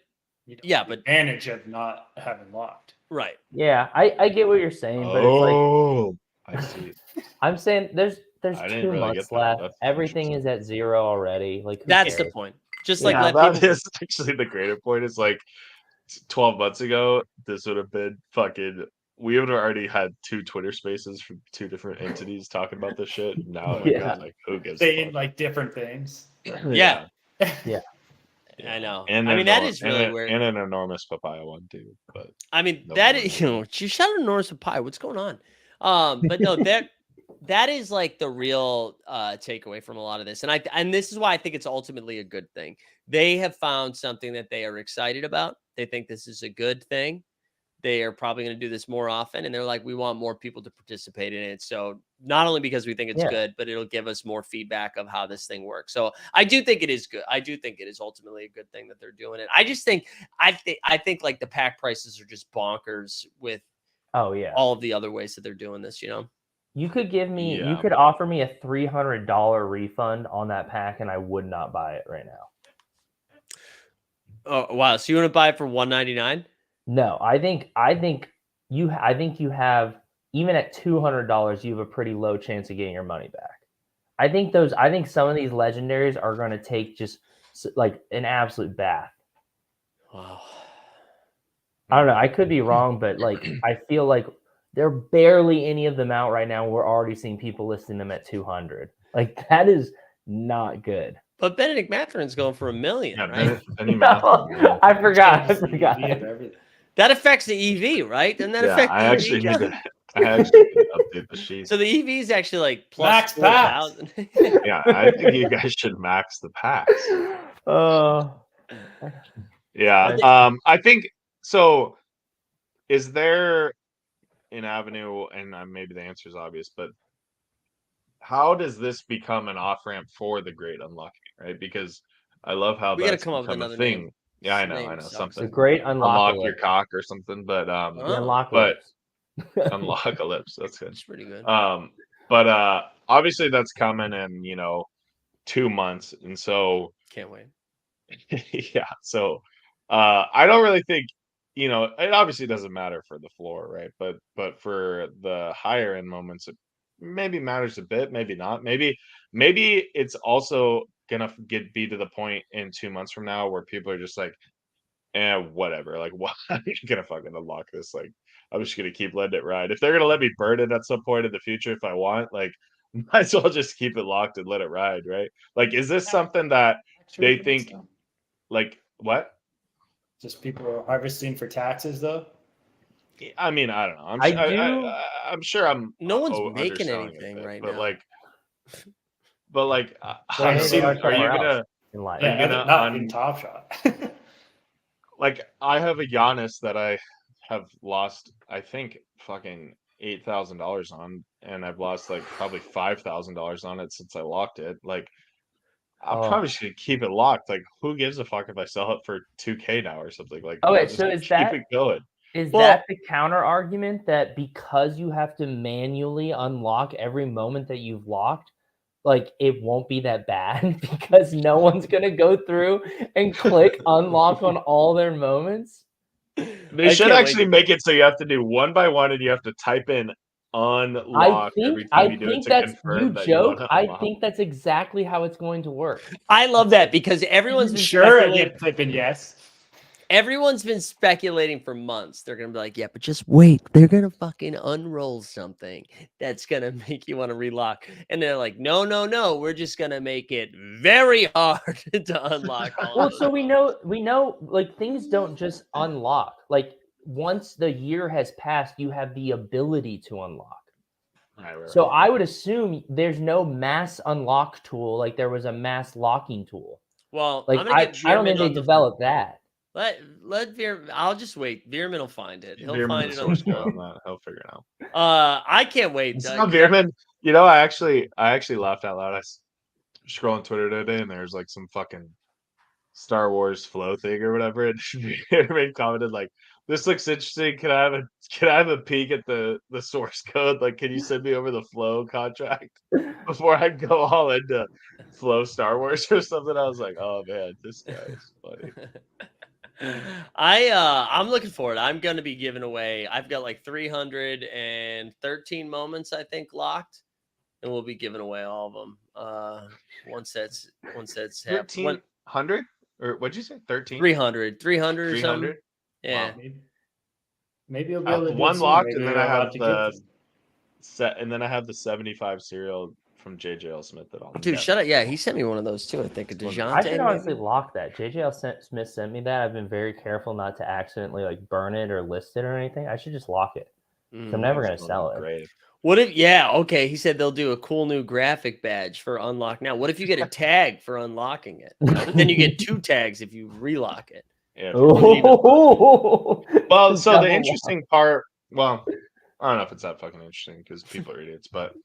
but advantage of not having locked. Right. Yeah, I get what you're saying, but it's like I see. I'm saying there's 2 months left. Everything is at 0 already. Like that's the point. Just like that is actually the greater point. Is like 12 months ago, this would have been fucking. We would have already had 2 Twitter spaces from 2 different entities talking about this shit. Now, like who gives saying like different things? Yeah. I know. And I mean, that is really weird. And an enormous papaya one too. But I mean, that is, you shot an enormous papaya. What's going on? But no, that is like the real takeaway from a lot of this. And this is why I think it's ultimately a good thing. They have found something that they are excited about. They think this is a good thing. They are probably going to do this more often. And they're like, we want more people to participate in it. So not only because we think it's good, but it'll give us more feedback of how this thing works. So I do think it is good. I do think it is ultimately a good thing that they're doing it. I just think, I think like the pack prices are just bonkers with all of the other ways that they're doing this, you know? You could you could offer me a $300 refund on that pack and I would not buy it right now. Oh, wow. So you want to buy it for $199? No, I think you have, even at $200, you have a pretty low chance of getting your money back. I think some of these legendaries are going to take just like an absolute bath. Wow. I don't know. I could be wrong, but like I feel like there are barely any of them out right now. We're already seeing people listing them at 200. Like that is not good. But Benedict Matherin's going for $1 million, Yeah, right? I forgot. That affects the EV, right? And that affects I the actually EV. need to update the sheet. So the EV is actually like plus Max packs. 4,000. Yeah, I think you guys should max the packs. Yeah. I think so. Is there an avenue, and maybe the answer is obvious, but how does this become an off ramp for the great unlocking, right? Because I love how We gotta that's come up with become a another thing. name. Yeah, I This know, name sucks. something. The great Unlock your cock or something, but unlock but lips. unlock a lips. That's good. It's pretty good. But obviously that's coming in 2 months, and so Can't wait. yeah. So I don't really think it obviously doesn't matter for the floor, right? But for the higher end moments, it maybe matters a bit, maybe not. Maybe it's also gonna be to the point in 2 months from now where people are just like, whatever. Like, why are you gonna fucking unlock this? Like, I'm just gonna keep letting it ride. If they're gonna let me burn it at some point in the future, if I want, like, might as well just keep it locked and let it ride, right? Like, is this something that they think? Like what? Just people are harvesting for taxes, though. I mean, I don't know. I'm sure I'm. No one's making underselling anything it, right but now. like, I Well, don't know. Are you gonna? In life. Yeah, not in Top Shot. Like, I have a Giannis that I have lost, I think, fucking $8,000 on, and I've lost like probably $5,000 on it since I locked it. Like, I'm probably just gonna keep it locked. Like, who gives a fuck if I sell it for $2K now or something? Like, okay, just so is keep that it going? Is that the counter argument that because you have to manually unlock every moment that you've locked, like it won't be that bad because no one's gonna go through and click unlock on all their moments? They should actually make it so you have to do one by one, and you have to type in unlock every time you do it to confirm that you want to unlock. I think that's exactly how it's going to work. I love that because everyone's been speculating. Typing yes. Everyone's been speculating for months. They're gonna be like, yeah, but just wait. They're gonna fucking unroll something that's gonna make you want to relock. And they're like, no. We're just gonna make it very hard to unlock all well, of so we know like things don't just unlock. Like once the year has passed, you have the ability to unlock. Right. So I would assume there's no mass unlock tool like there was a mass locking tool. Well, like I don't think they developed that. Let Veer. I'll just wait. Veerman will find it. He'll find it on the phone. He'll figure it out. I can't wait. It's not Veerman. I actually laughed out loud. I was scrolling Twitter today, and there's like some fucking Star Wars flow thing or whatever, and Veerman commented like, "This looks interesting. Can I have a peek at the source code? Like, can you send me over the flow contract before I go all into flow Star Wars or something?" I was like, "Oh man, this guy is funny." I'm looking forward. I'm going to be giving away. I've got like 313 moments, I think, locked, and we'll be giving away all of them. Once that's 1,300 or what'd you say? 13? 300 or something. Yeah. Wow. Maybe you'll be able to do one locked, and then I have the set, and then I have the 75 serial from JJL Smith that I'll dude, shut up. Yeah, he sent me one of those too. I think a DeJounte. I should honestly lock that. JJL Smith sent me that. I've been very careful not to accidentally like burn it or list it or anything. I should just lock it. I'm never gonna sell it. Great. What if? Yeah, okay. He said they'll do a cool new graphic badge for unlock now. What if you get a tag for unlocking it? But then you get 2 tags if you relock it. Yeah. Well, so the interesting part. Well, I don't know if it's that fucking interesting because people are idiots, but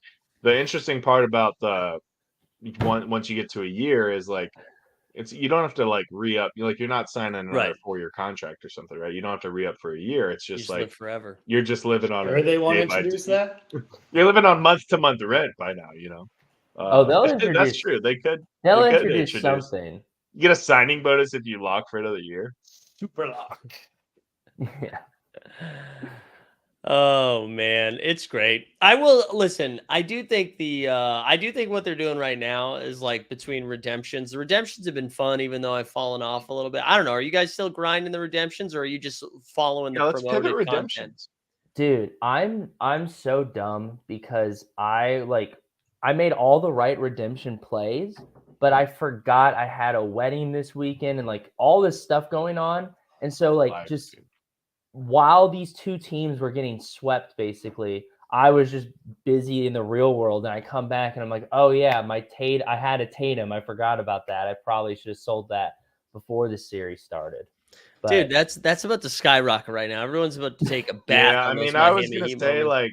the interesting part about the once you get to a year is like you don't have to like re-up. You're not signing another 4-year contract or something, right? You don't have to re-up for a year. It's just like live forever. You're just living on. Sure, they want to introduce that. You're living on month-to-month rent by now. They'll introduce. That's true. They could. They'll introduce something. You get a signing bonus if you lock for another year. Super lock. Yeah. Oh man, it's great. I will listen. I do think what they're doing right now is like between redemptions. The redemptions have been fun, even though I've fallen off a little bit. I don't know. Are you guys still grinding the redemptions, or are you just following the Let's pivot promoted content? redemptions. Dude, I'm so dumb because I made all the right redemption plays, but I forgot I had a wedding this weekend and like all this stuff going on. And so like just while these two teams were getting swept, basically, I was just busy in the real world. And I come back and I'm like, oh yeah, I had a Tatum. I forgot about that. I probably should have sold that before the series started. But dude, that's about to skyrocket right now. Everyone's about to take a bath. Yeah, I on those mean, I was Miami gonna Heat say moments. like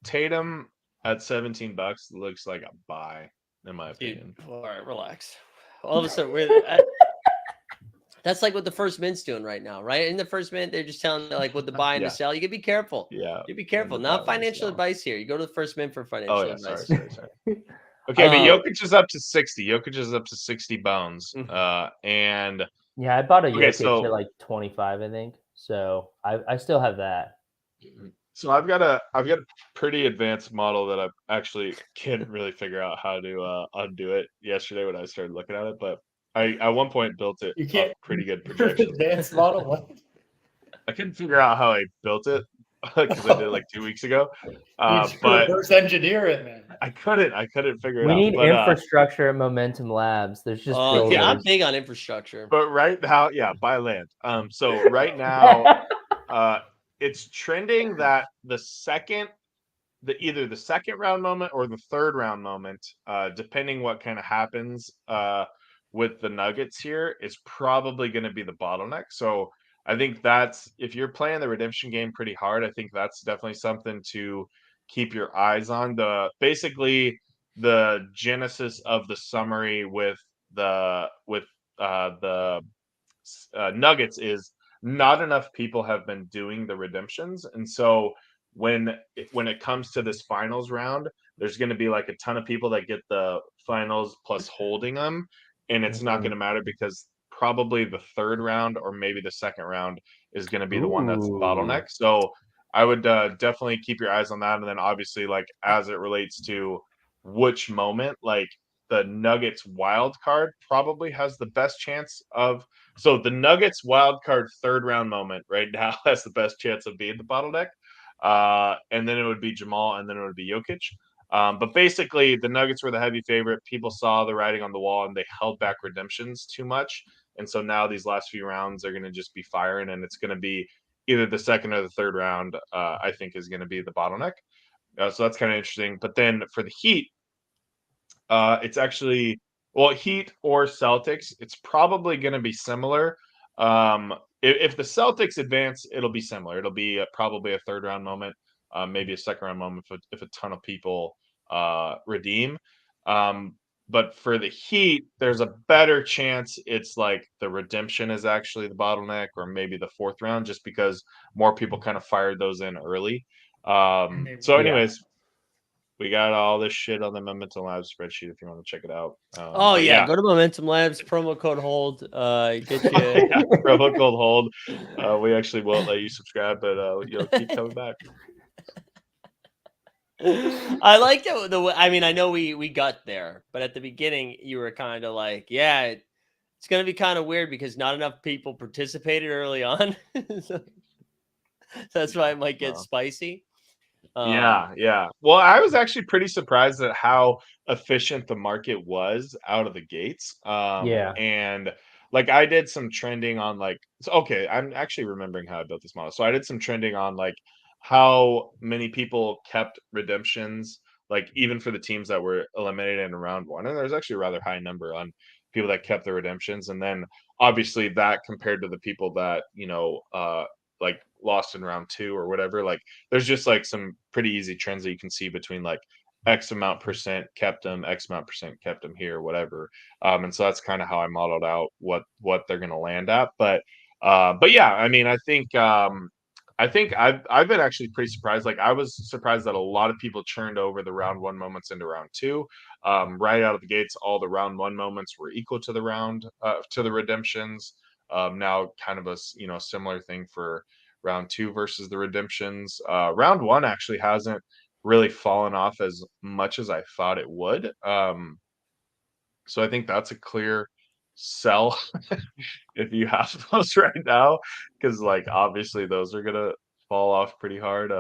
Tatum at $17 looks like a buy, in my Dude, opinion. all right, relax. All of a sudden, that's like what the first mint's doing right now, right? In the first mint, they're just telling like what to buy and to sell. You can be careful. Yeah, You be careful. Not financial advice here. You go to the first mint for financial advice. Sorry. Okay, but Jokic is up to 60. Jokic is up to 60 bones. And yeah, I bought a Jokic at like 25, I think. So I still have that. So I've got a pretty advanced model that I actually can't really figure out how to undo it yesterday when I started looking at it, but I at one point built it up pretty good projections. Advanced model. What? I couldn't figure out how I built it because I did it like 2 weeks ago. But reverse engineer it, man. I couldn't figure it out. We need infrastructure at Momentum Labs. There's just I'm big on infrastructure. But right now, buy land. So right now, it's trending that either the second round moment or the third round moment, depending what kind of happens with the Nuggets here, is probably going to be the bottleneck. So I think that's, if you're playing the redemption game pretty hard, I think that's definitely something to keep your eyes on. Basically the genesis of the summary with the Nuggets is not enough people have been doing the redemptions, and so when it comes to this finals round, there's going to be like a ton of people that get the finals plus holding them, and it's not going to matter because probably the third round or maybe the second round is going to be the one that's the bottleneck. So I would definitely keep your eyes on that, and then obviously like as it relates to which moment, like the Nuggets wild card probably has the best chance of. So the Nuggets wild card third round moment right now has the best chance of being the bottleneck. And then it would be Jamal, and then it would be Jokic. But basically, the Nuggets were the heavy favorite. People saw the writing on the wall, and they held back redemptions too much. And so now these last few rounds are going to just be firing, and it's going to be either the second or the third round, I think, is going to be the bottleneck. So that's kind of interesting. But then for the Heat, it's actually, well, Heat or Celtics, it's probably going to be similar. If the Celtics advance, it'll be similar. It'll be probably a third round moment, maybe a second round moment if a ton of people redeem. But for the Heat, there's a better chance it's like the redemption is actually the bottleneck, or maybe the fourth round, just because more people kind of fired those in early. So anyways, we got all this shit on the Momentum Labs spreadsheet if you want to check it out. Go to Momentum Labs, promo code hold. Get you promo code hold. We actually won't let you subscribe, but you'll keep coming back. I like the I mean, I know we got there, but at the beginning you were kind of like, it's going to be kind of weird because not enough people participated early on. So that's why it might get spicy. Yeah. Well, I was actually pretty surprised at how efficient the market was out of the gates. And like I did some trending on I'm actually remembering how I built this model. So I did some trending on like how many people kept redemptions, like even for the teams that were eliminated in round one. And there's actually a rather high number on people that kept their redemptions. And then obviously that compared to the people that, like lost in round two or whatever, like there's just like some pretty easy trends that you can see between like X amount percent kept them, X amount percent kept them here, whatever. And so that's kind of how I modeled out what they're going to land at. But yeah, I mean, I think I've been actually pretty surprised. Like I was surprised that a lot of people churned over the round one moments into round two. Right out of the gates, all the round one moments were equal to the redemptions. Now kind of a similar thing for round 2 versus the redemptions. Round 1 actually hasn't really fallen off as much as I thought it would. So I think that's a clear sell if you have those right now, because like obviously those are gonna fall off pretty hard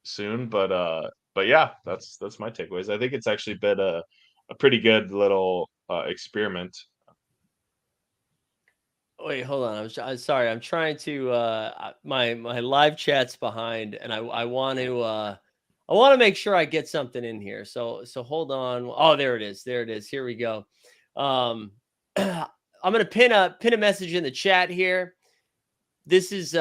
soon. But yeah, that's my takeaways. I think it's actually been a pretty good little experiment. Wait, hold on. I'm sorry. I'm trying to my live chat's behind, and I want to make sure I get something in here. So hold on. Oh, there it is. There it is. Here we go. I'm gonna pin a message in the chat here. This is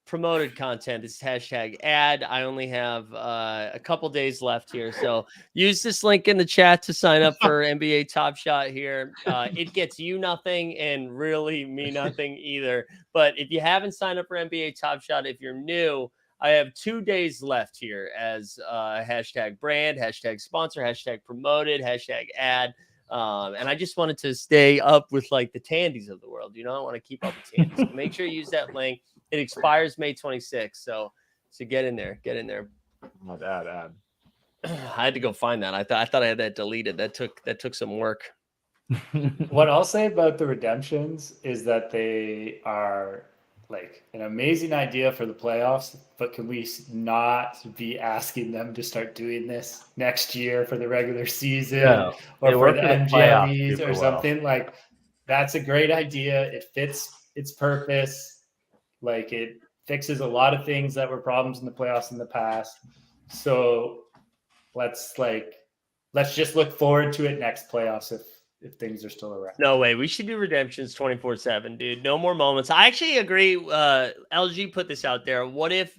promoted content. This is hashtag ad. I only have a couple days left here. So use this link in the chat to sign up for NBA Top Shot here. It gets you nothing and really me nothing either. But if you haven't signed up for NBA Top Shot, if you're new, I have 2 days left here as hashtag brand, hashtag sponsor, hashtag promoted, hashtag ad. And I just wanted to stay up with like the Tandies of the world. I want to keep up with Tandies. So make sure you use that link. It expires May 26th. So get in there. Not ad. I had to go find that. I thought I had that deleted. That took some work. What I'll say about the redemptions is that they are like an amazing idea for the playoffs, but can we not be asking them to start doing this next year for the regular season or for the MGLEs or something? Like, that's a great idea. It fits its purpose. Like, it fixes a lot of things that were problems in the playoffs in the past. So let's just look forward to it next playoffs if things are still around. No way. We should do redemptions 24/7, dude. No more moments. I actually agree. LG put this out there. What if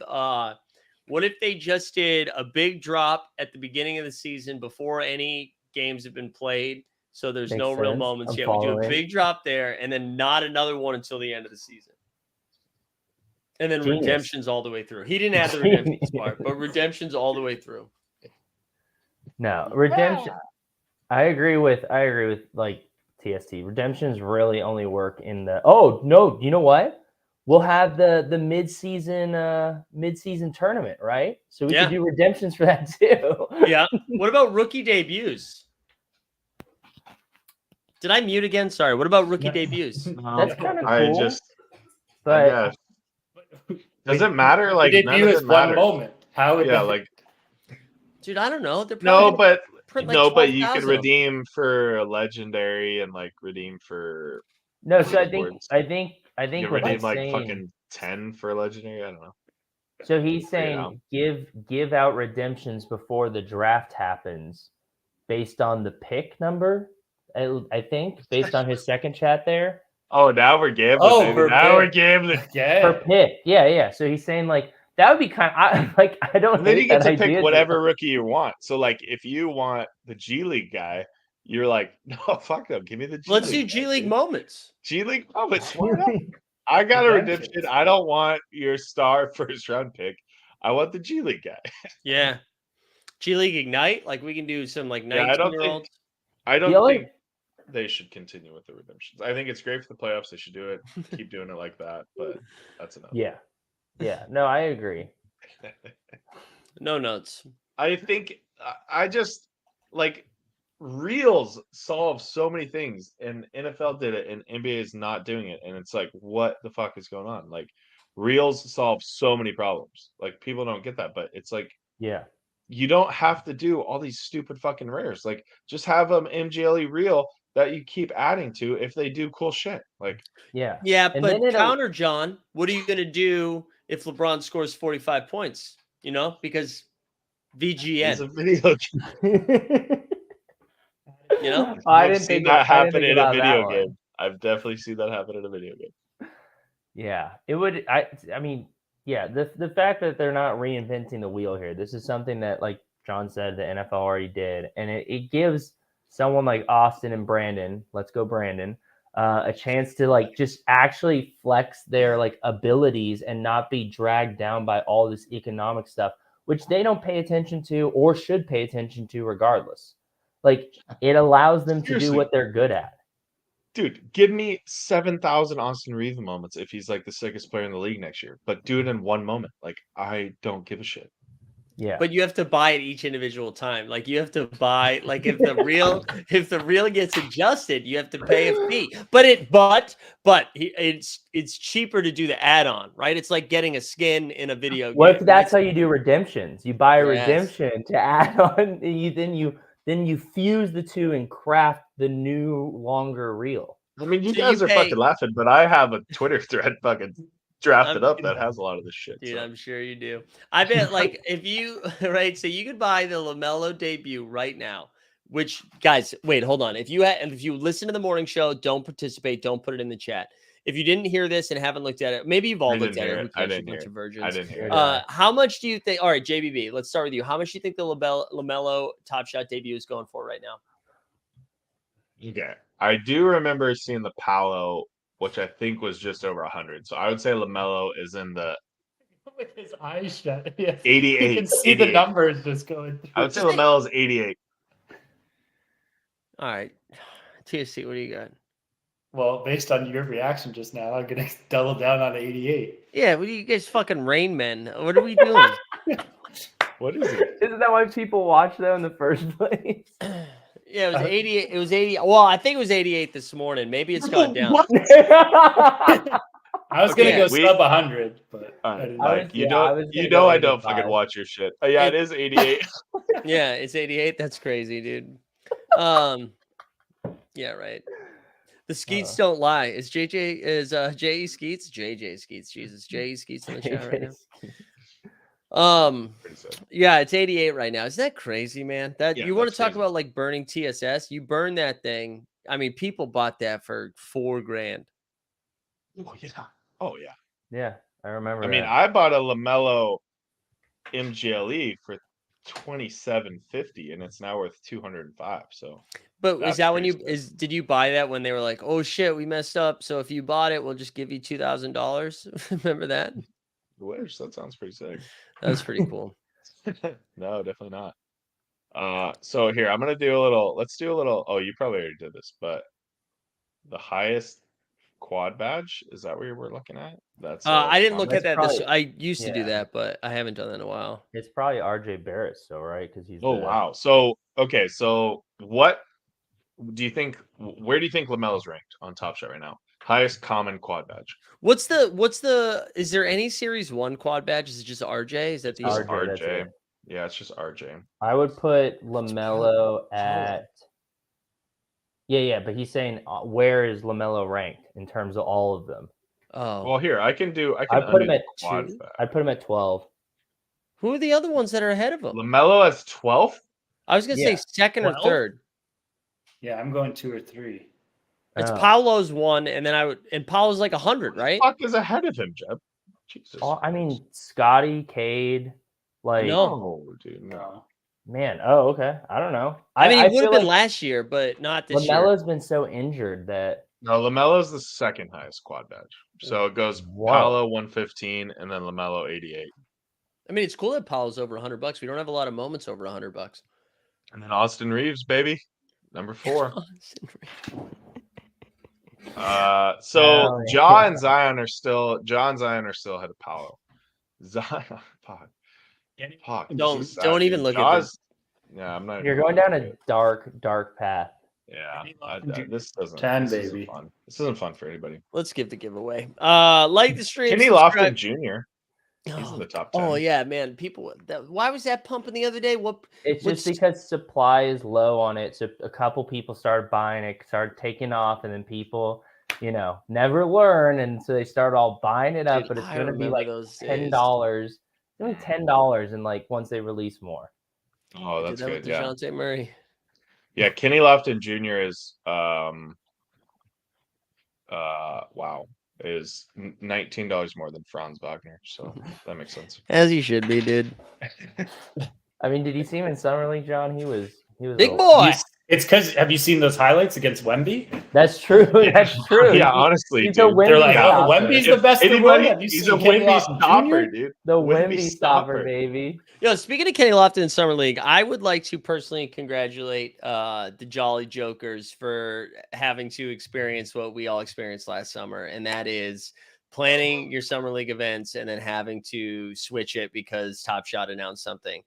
they just did a big drop at the beginning of the season before any games have been played? So there's no real moments yet. We do a big drop there and then not another one until the end of the season. And then redemptions all the way through. He didn't add the redemptions part, but redemptions all the way through. No, redemption. I agree with like TST. Redemptions really only work in the. Oh no! You know what? We'll have the mid-season tournament, right? So we can do redemptions for that too. Yeah. What about rookie debuts? Did I mute again? Sorry. What about rookie debuts? That's kind of cool. But does it matter? Like, the debut is one moment. How? Like. Dude, I don't know. But you could redeem for a legendary and like redeem for. No, so I think you redeem like fucking 10 for a legendary. I don't know. So he's saying give out redemptions before the draft happens, based on the pick number. I think based on his second chat there. Oh, now we're gambling. We're gambling. Per pick. Yeah. So he's saying like. That would be kind of I don't. And then you get to pick whatever rookie you want. So like, if you want the G League guy, you're like, no, fuck them. Give me the G League. Let's do G League moments. G League moments. I got a redemption. I don't want your star first round pick. I want the G League guy. Yeah, G League Ignite. Like we can do some like 19-year-olds. I don't think they should continue with the redemptions. I think it's great for the playoffs. They should do it. Keep doing it like that. But that's enough. Yeah, no, I agree. No notes. I think I just like reels solve so many things, and NFL did it, and NBA is not doing it, and it's like, what the fuck is going on? Like, reels solve so many problems. Like, people don't get that, but it's like, you don't have to do all these stupid fucking rares. Like, just have them MGLE reel that you keep adding to if they do cool shit. Like, but counter, John, what are you gonna do if LeBron scores 45 points? Because VGN. It's a video game. I didn't think that happen in a video game. I've definitely seen that happen in a video game. Yeah, it would. I mean, the fact that they're not reinventing the wheel here. This is something that, like John said, the NFL already did, and it gives someone like Austin and Brandon. Let's go, Brandon. A chance to like just actually flex their like abilities and not be dragged down by all this economic stuff, which they don't pay attention to or should pay attention to regardless. Like, it allows them to do what they're good at. Dude, give me 7,000 Austin Reeves moments if he's like the sickest player in the league next year. But do it in one moment. Like, I don't give a shit. Yeah. But you have to buy it each individual time. Like you have to buy, like if the reel gets adjusted, you have to pay a fee. But it's cheaper to do the add-on, right? It's like getting a skin in a video game. What if that's how you do redemptions? You buy a redemption to add on, and then you fuse the two and craft the new longer reel. I mean, you guys are fucking laughing, but I have a Twitter thread fucking drafted up that has a lot of this shit. Dude, I'm sure you do. I bet like if you right, so you could buy the LaMelo debut right now. Which guys, wait, hold on. If you listen to the morning show, don't participate, don't put it in the chat. If you didn't hear this and haven't looked at it, maybe you've all looked at it. I didn't hear it. How much do you think? All right, JBB, let's start with you. How much do you think the LaMelo Top Shot debut is going for right now? Okay, I do remember seeing the Paolo, which I think was just over 100. So I would say LaMelo is in the with his eyes shut. Yeah. 88. You can see 88. the numbers just going through. I would say LaMelo's 88. All right, TSC, what do you got? Well, based on your reaction just now, I'm gonna double down on 88. Yeah, what are you guys fucking Rain Men? What are we doing? What is it? Isn't that why people watch them in the first place? Yeah, it was 88. It was 80. Well, I think it was 88 this morning. Maybe it's gone down. I was gonna go sub 100, but I don't fucking watch your shit. Oh, yeah, it is 88. Yeah, it's 88. That's crazy, dude. Yeah, right. The Skeets don't lie. Is J.E. Skeets? JJ Skeets. Jesus, J.E. Skeets in the chat right now. Yeah, it's 88 right now. Isn't that crazy, man? That you want to talk about like burning TSS? You burn that thing. I mean, people bought that for $4,000. Oh yeah. Oh yeah. Yeah, I remember. I mean, I bought a LaMelo MGLE for $27.50, and it's now worth $205. So, but is that when did you buy that when they were like, oh shit, we messed up? So if you bought it, we'll just give you $2,000. Remember that? Wish that sounds pretty sick. That's pretty cool. No, definitely not. So here I'm gonna do a little. Let's do a little. Oh, you probably already did this, but the highest quad badge, is that what we're looking at? That's I didn't look at that. I used to do that, but I haven't done that in a while. It's probably RJ Barrett, so right? Because he's wow. So okay, so what do you think? Where do you think LaMelo's ranked on Top Shot right now? Highest common quad badge. What's the? Is there any Series 1 quad badge? Is it just RJ? Is that the RJ? Yeah, it's just RJ. I would put LaMelo at. Yeah, but he's saying where is LaMelo ranked in terms of all of them? Oh, well, here I can put him at 2. I put him at 12. Who are the other ones that are ahead of him? LaMelo as 12th. I was gonna say second 12? Or third. Yeah, I'm going 2 or 3. It's Paolo's 1, and then Paolo's like 100, right? What the fuck is ahead of him, Jeb? Jesus. I mean, Scotty, Cade, like no, dude, no. Man, okay. I don't know. I mean, it would have been last year, but not this year. LaMelo's been so injured that. No, LaMelo's the second highest quad badge. So it goes Paolo 115 and then LaMelo 88. I mean, it's cool that Paolo's over $100. We don't have a lot of moments over $100. And then Austin Reeves, baby, number 4. So Ja and Zion are still ahead of Paolo. Zion, don't even look at this. Yeah, I'm not. You're going down a dark path. Yeah, this doesn't. 10, this baby. Isn't fun. This isn't fun for anybody. Let's give the giveaway. Like the stream. Kenny Lofton Jr. He's in the top 10. Oh yeah, man. People, why was that pumping the other day? It's just because supply is low on it. So a couple people started buying it, started taking off, and then people, never learn, and so they start all buying it up. Dude, but it's going to be like $10. It's only $10, and like once they release more. Oh, that's good. DeJounte Murray. Yeah, Kenny Lofton Jr. is is $19 more than Franz Wagner, so that makes sense. As he should be, dude. I mean, did you see him in Summer League, John? He was big boy. It's because have you seen those highlights against Wemby? That's true. That's true. Yeah, honestly, he's dude. a Wemby They're like, stopper. oh, Wemby's the best in the world. Have you He's seen a Kenny Wemby Lofton stopper, Jr.? dude. The Wemby stopper, baby. Yo, speaking of Kenny Lofton in Summer League, I would like to personally congratulate the Jolly Jokers for having to experience what we all experienced last summer, and that is planning your Summer League events and then having to switch it because Top Shot announced something.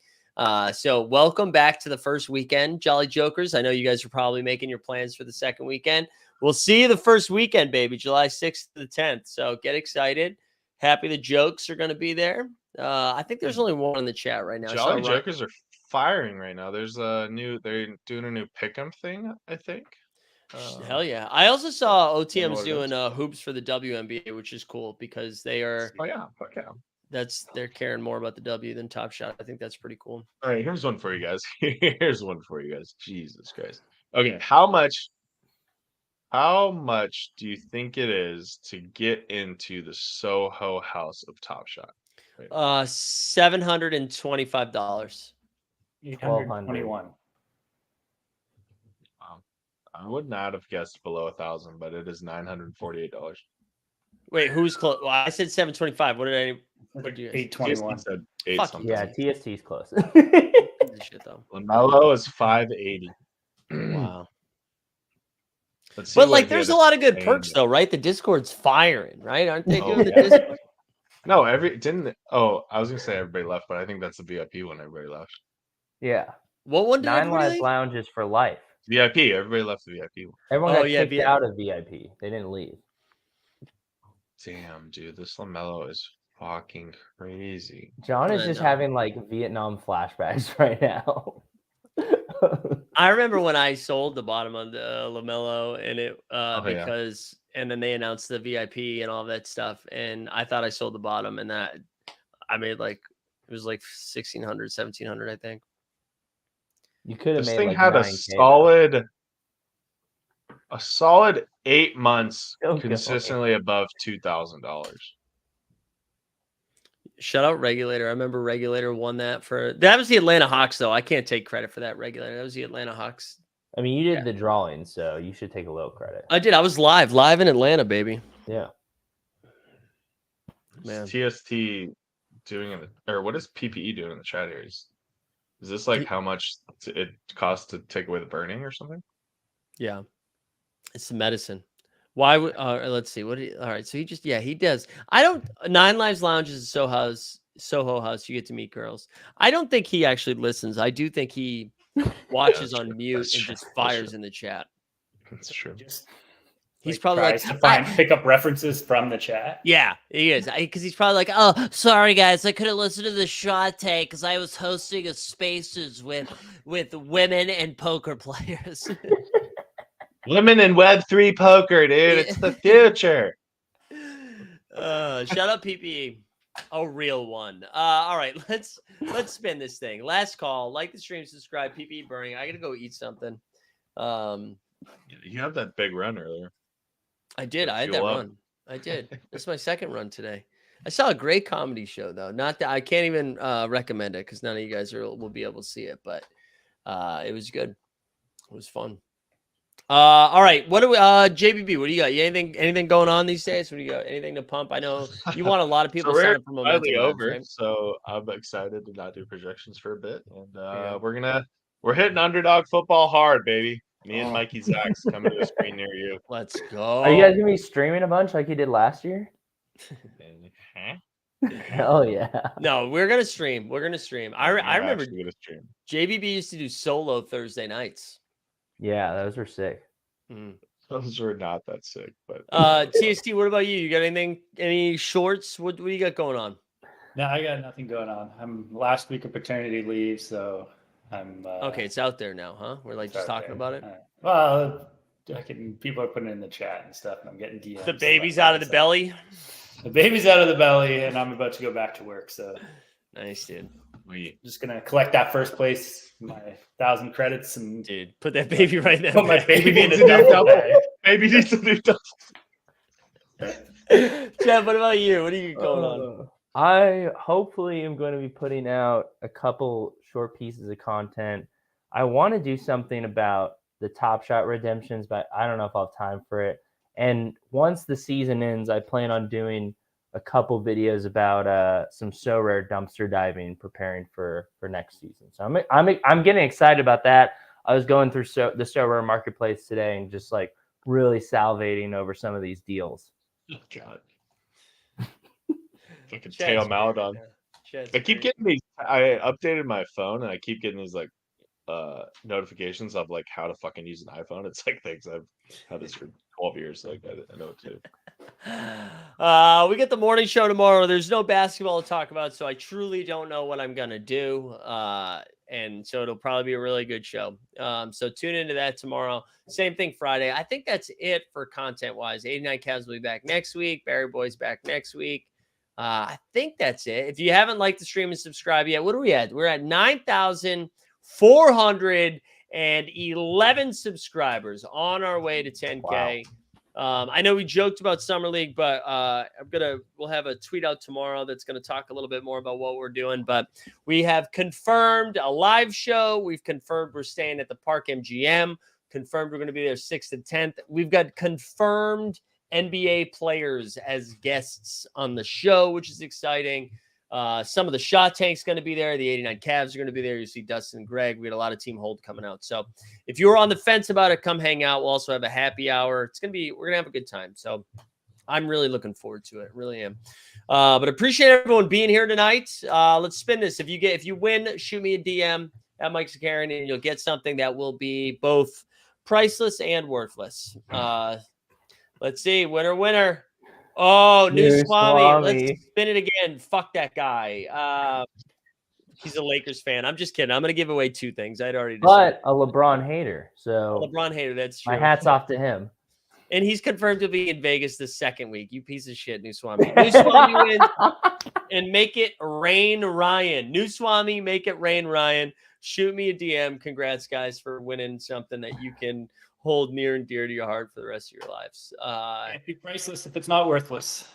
So welcome back to the first weekend, Jolly Jokers. I know you guys are probably making your plans for the second weekend. We'll see you the first weekend, baby, July 6th to the 10th. So get excited. Happy the jokes are going to be there. I think there's only one in the chat right now. Jolly Jokers are firing right now. There's they're doing a new pick'em thing, I think. Hell yeah. I also saw OTM's doing hoops for the WNBA, which is cool because they are. Oh yeah, fuck yeah. They're caring more about the W than Top Shot. I think that's pretty cool. All right, here's one for you guys. Here's one for you guys. Jesus Christ. Okay, how much do you think it is to get into the Soho House of Top Shot? $725. 821. Wow. I would not have guessed below 1,000, but it is $948. Wait, who's close? Well, I said 725. What did you guys? 821. Said 8 Fuck something. Yeah, TST's close. Shit, though. LaMelo is 580. Wow. Let's see But what like, he there's had a lot of good to perks, say. though, right? The Discord's firing, right? Aren't they Oh, doing the yeah. Discord? No, I was gonna say everybody left, but I think that's the VIP one. Everybody left. Yeah. What one did 9 everybody Lives leave? Lounge is for life. VIP. Everybody left the VIP one. Everyone Oh, got yeah, kicked out of VIP. They didn't leave. Damn, dude, this LaMelo is fucking crazy. John is I just know. having like Vietnam flashbacks right now. I remember when I sold the bottom on the LaMelo and it because and then they announced the VIP and all that stuff, and I thought I sold the bottom, and that I made like it was like 1,600, 1,700, I think. You could have This made thing like had a 9K, solid 8 months Okay. consistently above $2,000. Shout out Regulator. I remember Regulator won that was the Atlanta Hawks, though. I can't take credit for that, Regulator. That was the Atlanta Hawks. I mean, you did the drawing, so you should take a little credit. I did. I was live in Atlanta, baby. Yeah. Man. TST doing it, or what is PPE doing in the chat here? Is this like how much it costs to take away the burning or something? Yeah. It's the medicine. Why would let's see. All right, so he does. I don't 9 Lives Lounge is a Soho house. You get to meet girls. I don't think he actually listens. I do think he watches on mute and just fires in the chat. That's true. He's probably tries to pick up references from the chat. Yeah, he is. Because he's probably like, oh, sorry guys, I couldn't listen to the shot take because I was hosting a Spaces with women and poker players. Women in Web3 poker, dude. It's the future. Shout out PPE. A real one. All right, let's spin this thing. Last call. Like the stream, subscribe. PPE burning. I gotta go eat something. You had that big run earlier. I did. I had that run. I did. This is my second run today. I saw a great comedy show though. Not that I can't even recommend it because none of you guys will be able to see it, but it was good. It was fun. All right. What do we JBB, what do you got? You anything going on these days? What do you got? Anything to pump? I know you want a lot of people to sign up for Momentum over, right? so I'm excited to not do projections for a bit. And we're hitting underdog football hard, baby. Me and Mikey Zacks coming to a screen near you. Let's go. Are you guys gonna be streaming a bunch like you did last year? Hell yeah. No, we're gonna stream. We're gonna stream. I remember stream. JBB used to do solo Thursday nights. Yeah, those were sick. Those were not that sick, but TST, what about you? You got any shorts? What do you got going on? No, I got nothing going on. I'm last week of paternity leave, so I'm okay, it's out there now, huh? We're like just talking about it. Well, people are putting it in the chat and stuff, and I'm getting DMs. The baby's out of the belly. The baby's out of the belly, and I'm about to go back to work. So nice, dude. I'm just gonna collect that first place, my 1,000 credits, and dude, put that baby right there. Put my baby in a double bag. Baby needs a new double. Jeff, what about you? What are you going on? I hopefully am going to be putting out a couple short pieces of content. I want to do something about the Top Shot redemptions, but I don't know if I'll have time for it. And once the season ends, I plan on doing a couple videos about some SoRare dumpster diving, preparing for next season. So I'm getting excited about that. I was going through the SoRare marketplace today and just like really salivating over some of these deals. Oh, God. Fucking tail Maladon. I keep getting these. I updated my phone and I keep getting these like notifications of like how to fucking use an iPhone. It's like things I've had this for 12 years. Like I know it too. We get the morning show tomorrow. There's no basketball to talk about, so I truly don't know what I'm gonna do. And so it'll probably be a really good show. So tune into that tomorrow. Same thing Friday. I think that's it for content wise. 89 Cavs will be back next week. Barry Boy's back next week. I think that's it. If you haven't liked the stream and subscribe yet, what are we at? We're at 9,411 subscribers, on our way to 10K. Wow. I know we joked about Summer League, but we'll have a tweet out tomorrow that's going to talk a little bit more about what we're doing. But we have confirmed a live show. We've confirmed we're staying at the Park MGM. Confirmed we're going to be there 6th and 10th. We've got confirmed NBA players as guests on the show, which is exciting. Some of the Shot Tank's going to be there. The 89 Cavs are going to be there. You see Dustin and Greg. We got a lot of Team Hold coming out. So if you're on the fence about it, come hang out. We'll also have a happy hour. We're going to have a good time. So I'm really looking forward to it. Really am. But appreciate everyone being here tonight. Let's spin this. If you win, shoot me a DM at Mike Zakarian and you'll get something that will be both priceless and worthless. Let's see. Winner. Oh, New Swami. Let's spin it again. Fuck that guy. He's a Lakers fan. I'm just kidding. I'm going to give away 2 things. I'd already decided. But a LeBron hater. So a LeBron hater. That's true. My hat's off to him. And he's confirmed to be in Vegas the 2nd week. You piece of shit, New Swami. New Swami wins and make it rain, Ryan. New Swami, make it rain, Ryan. Shoot me a DM. Congrats, guys, for winning something that you can hold near and dear to your heart for the rest of your lives. It'd be priceless if it's not worthless.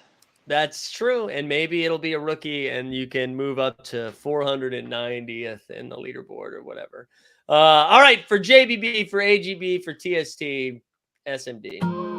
That's true. And maybe it'll be a rookie and you can move up to 490th in the leaderboard or whatever. All right. For JBB, for AGB, for TST, SMD.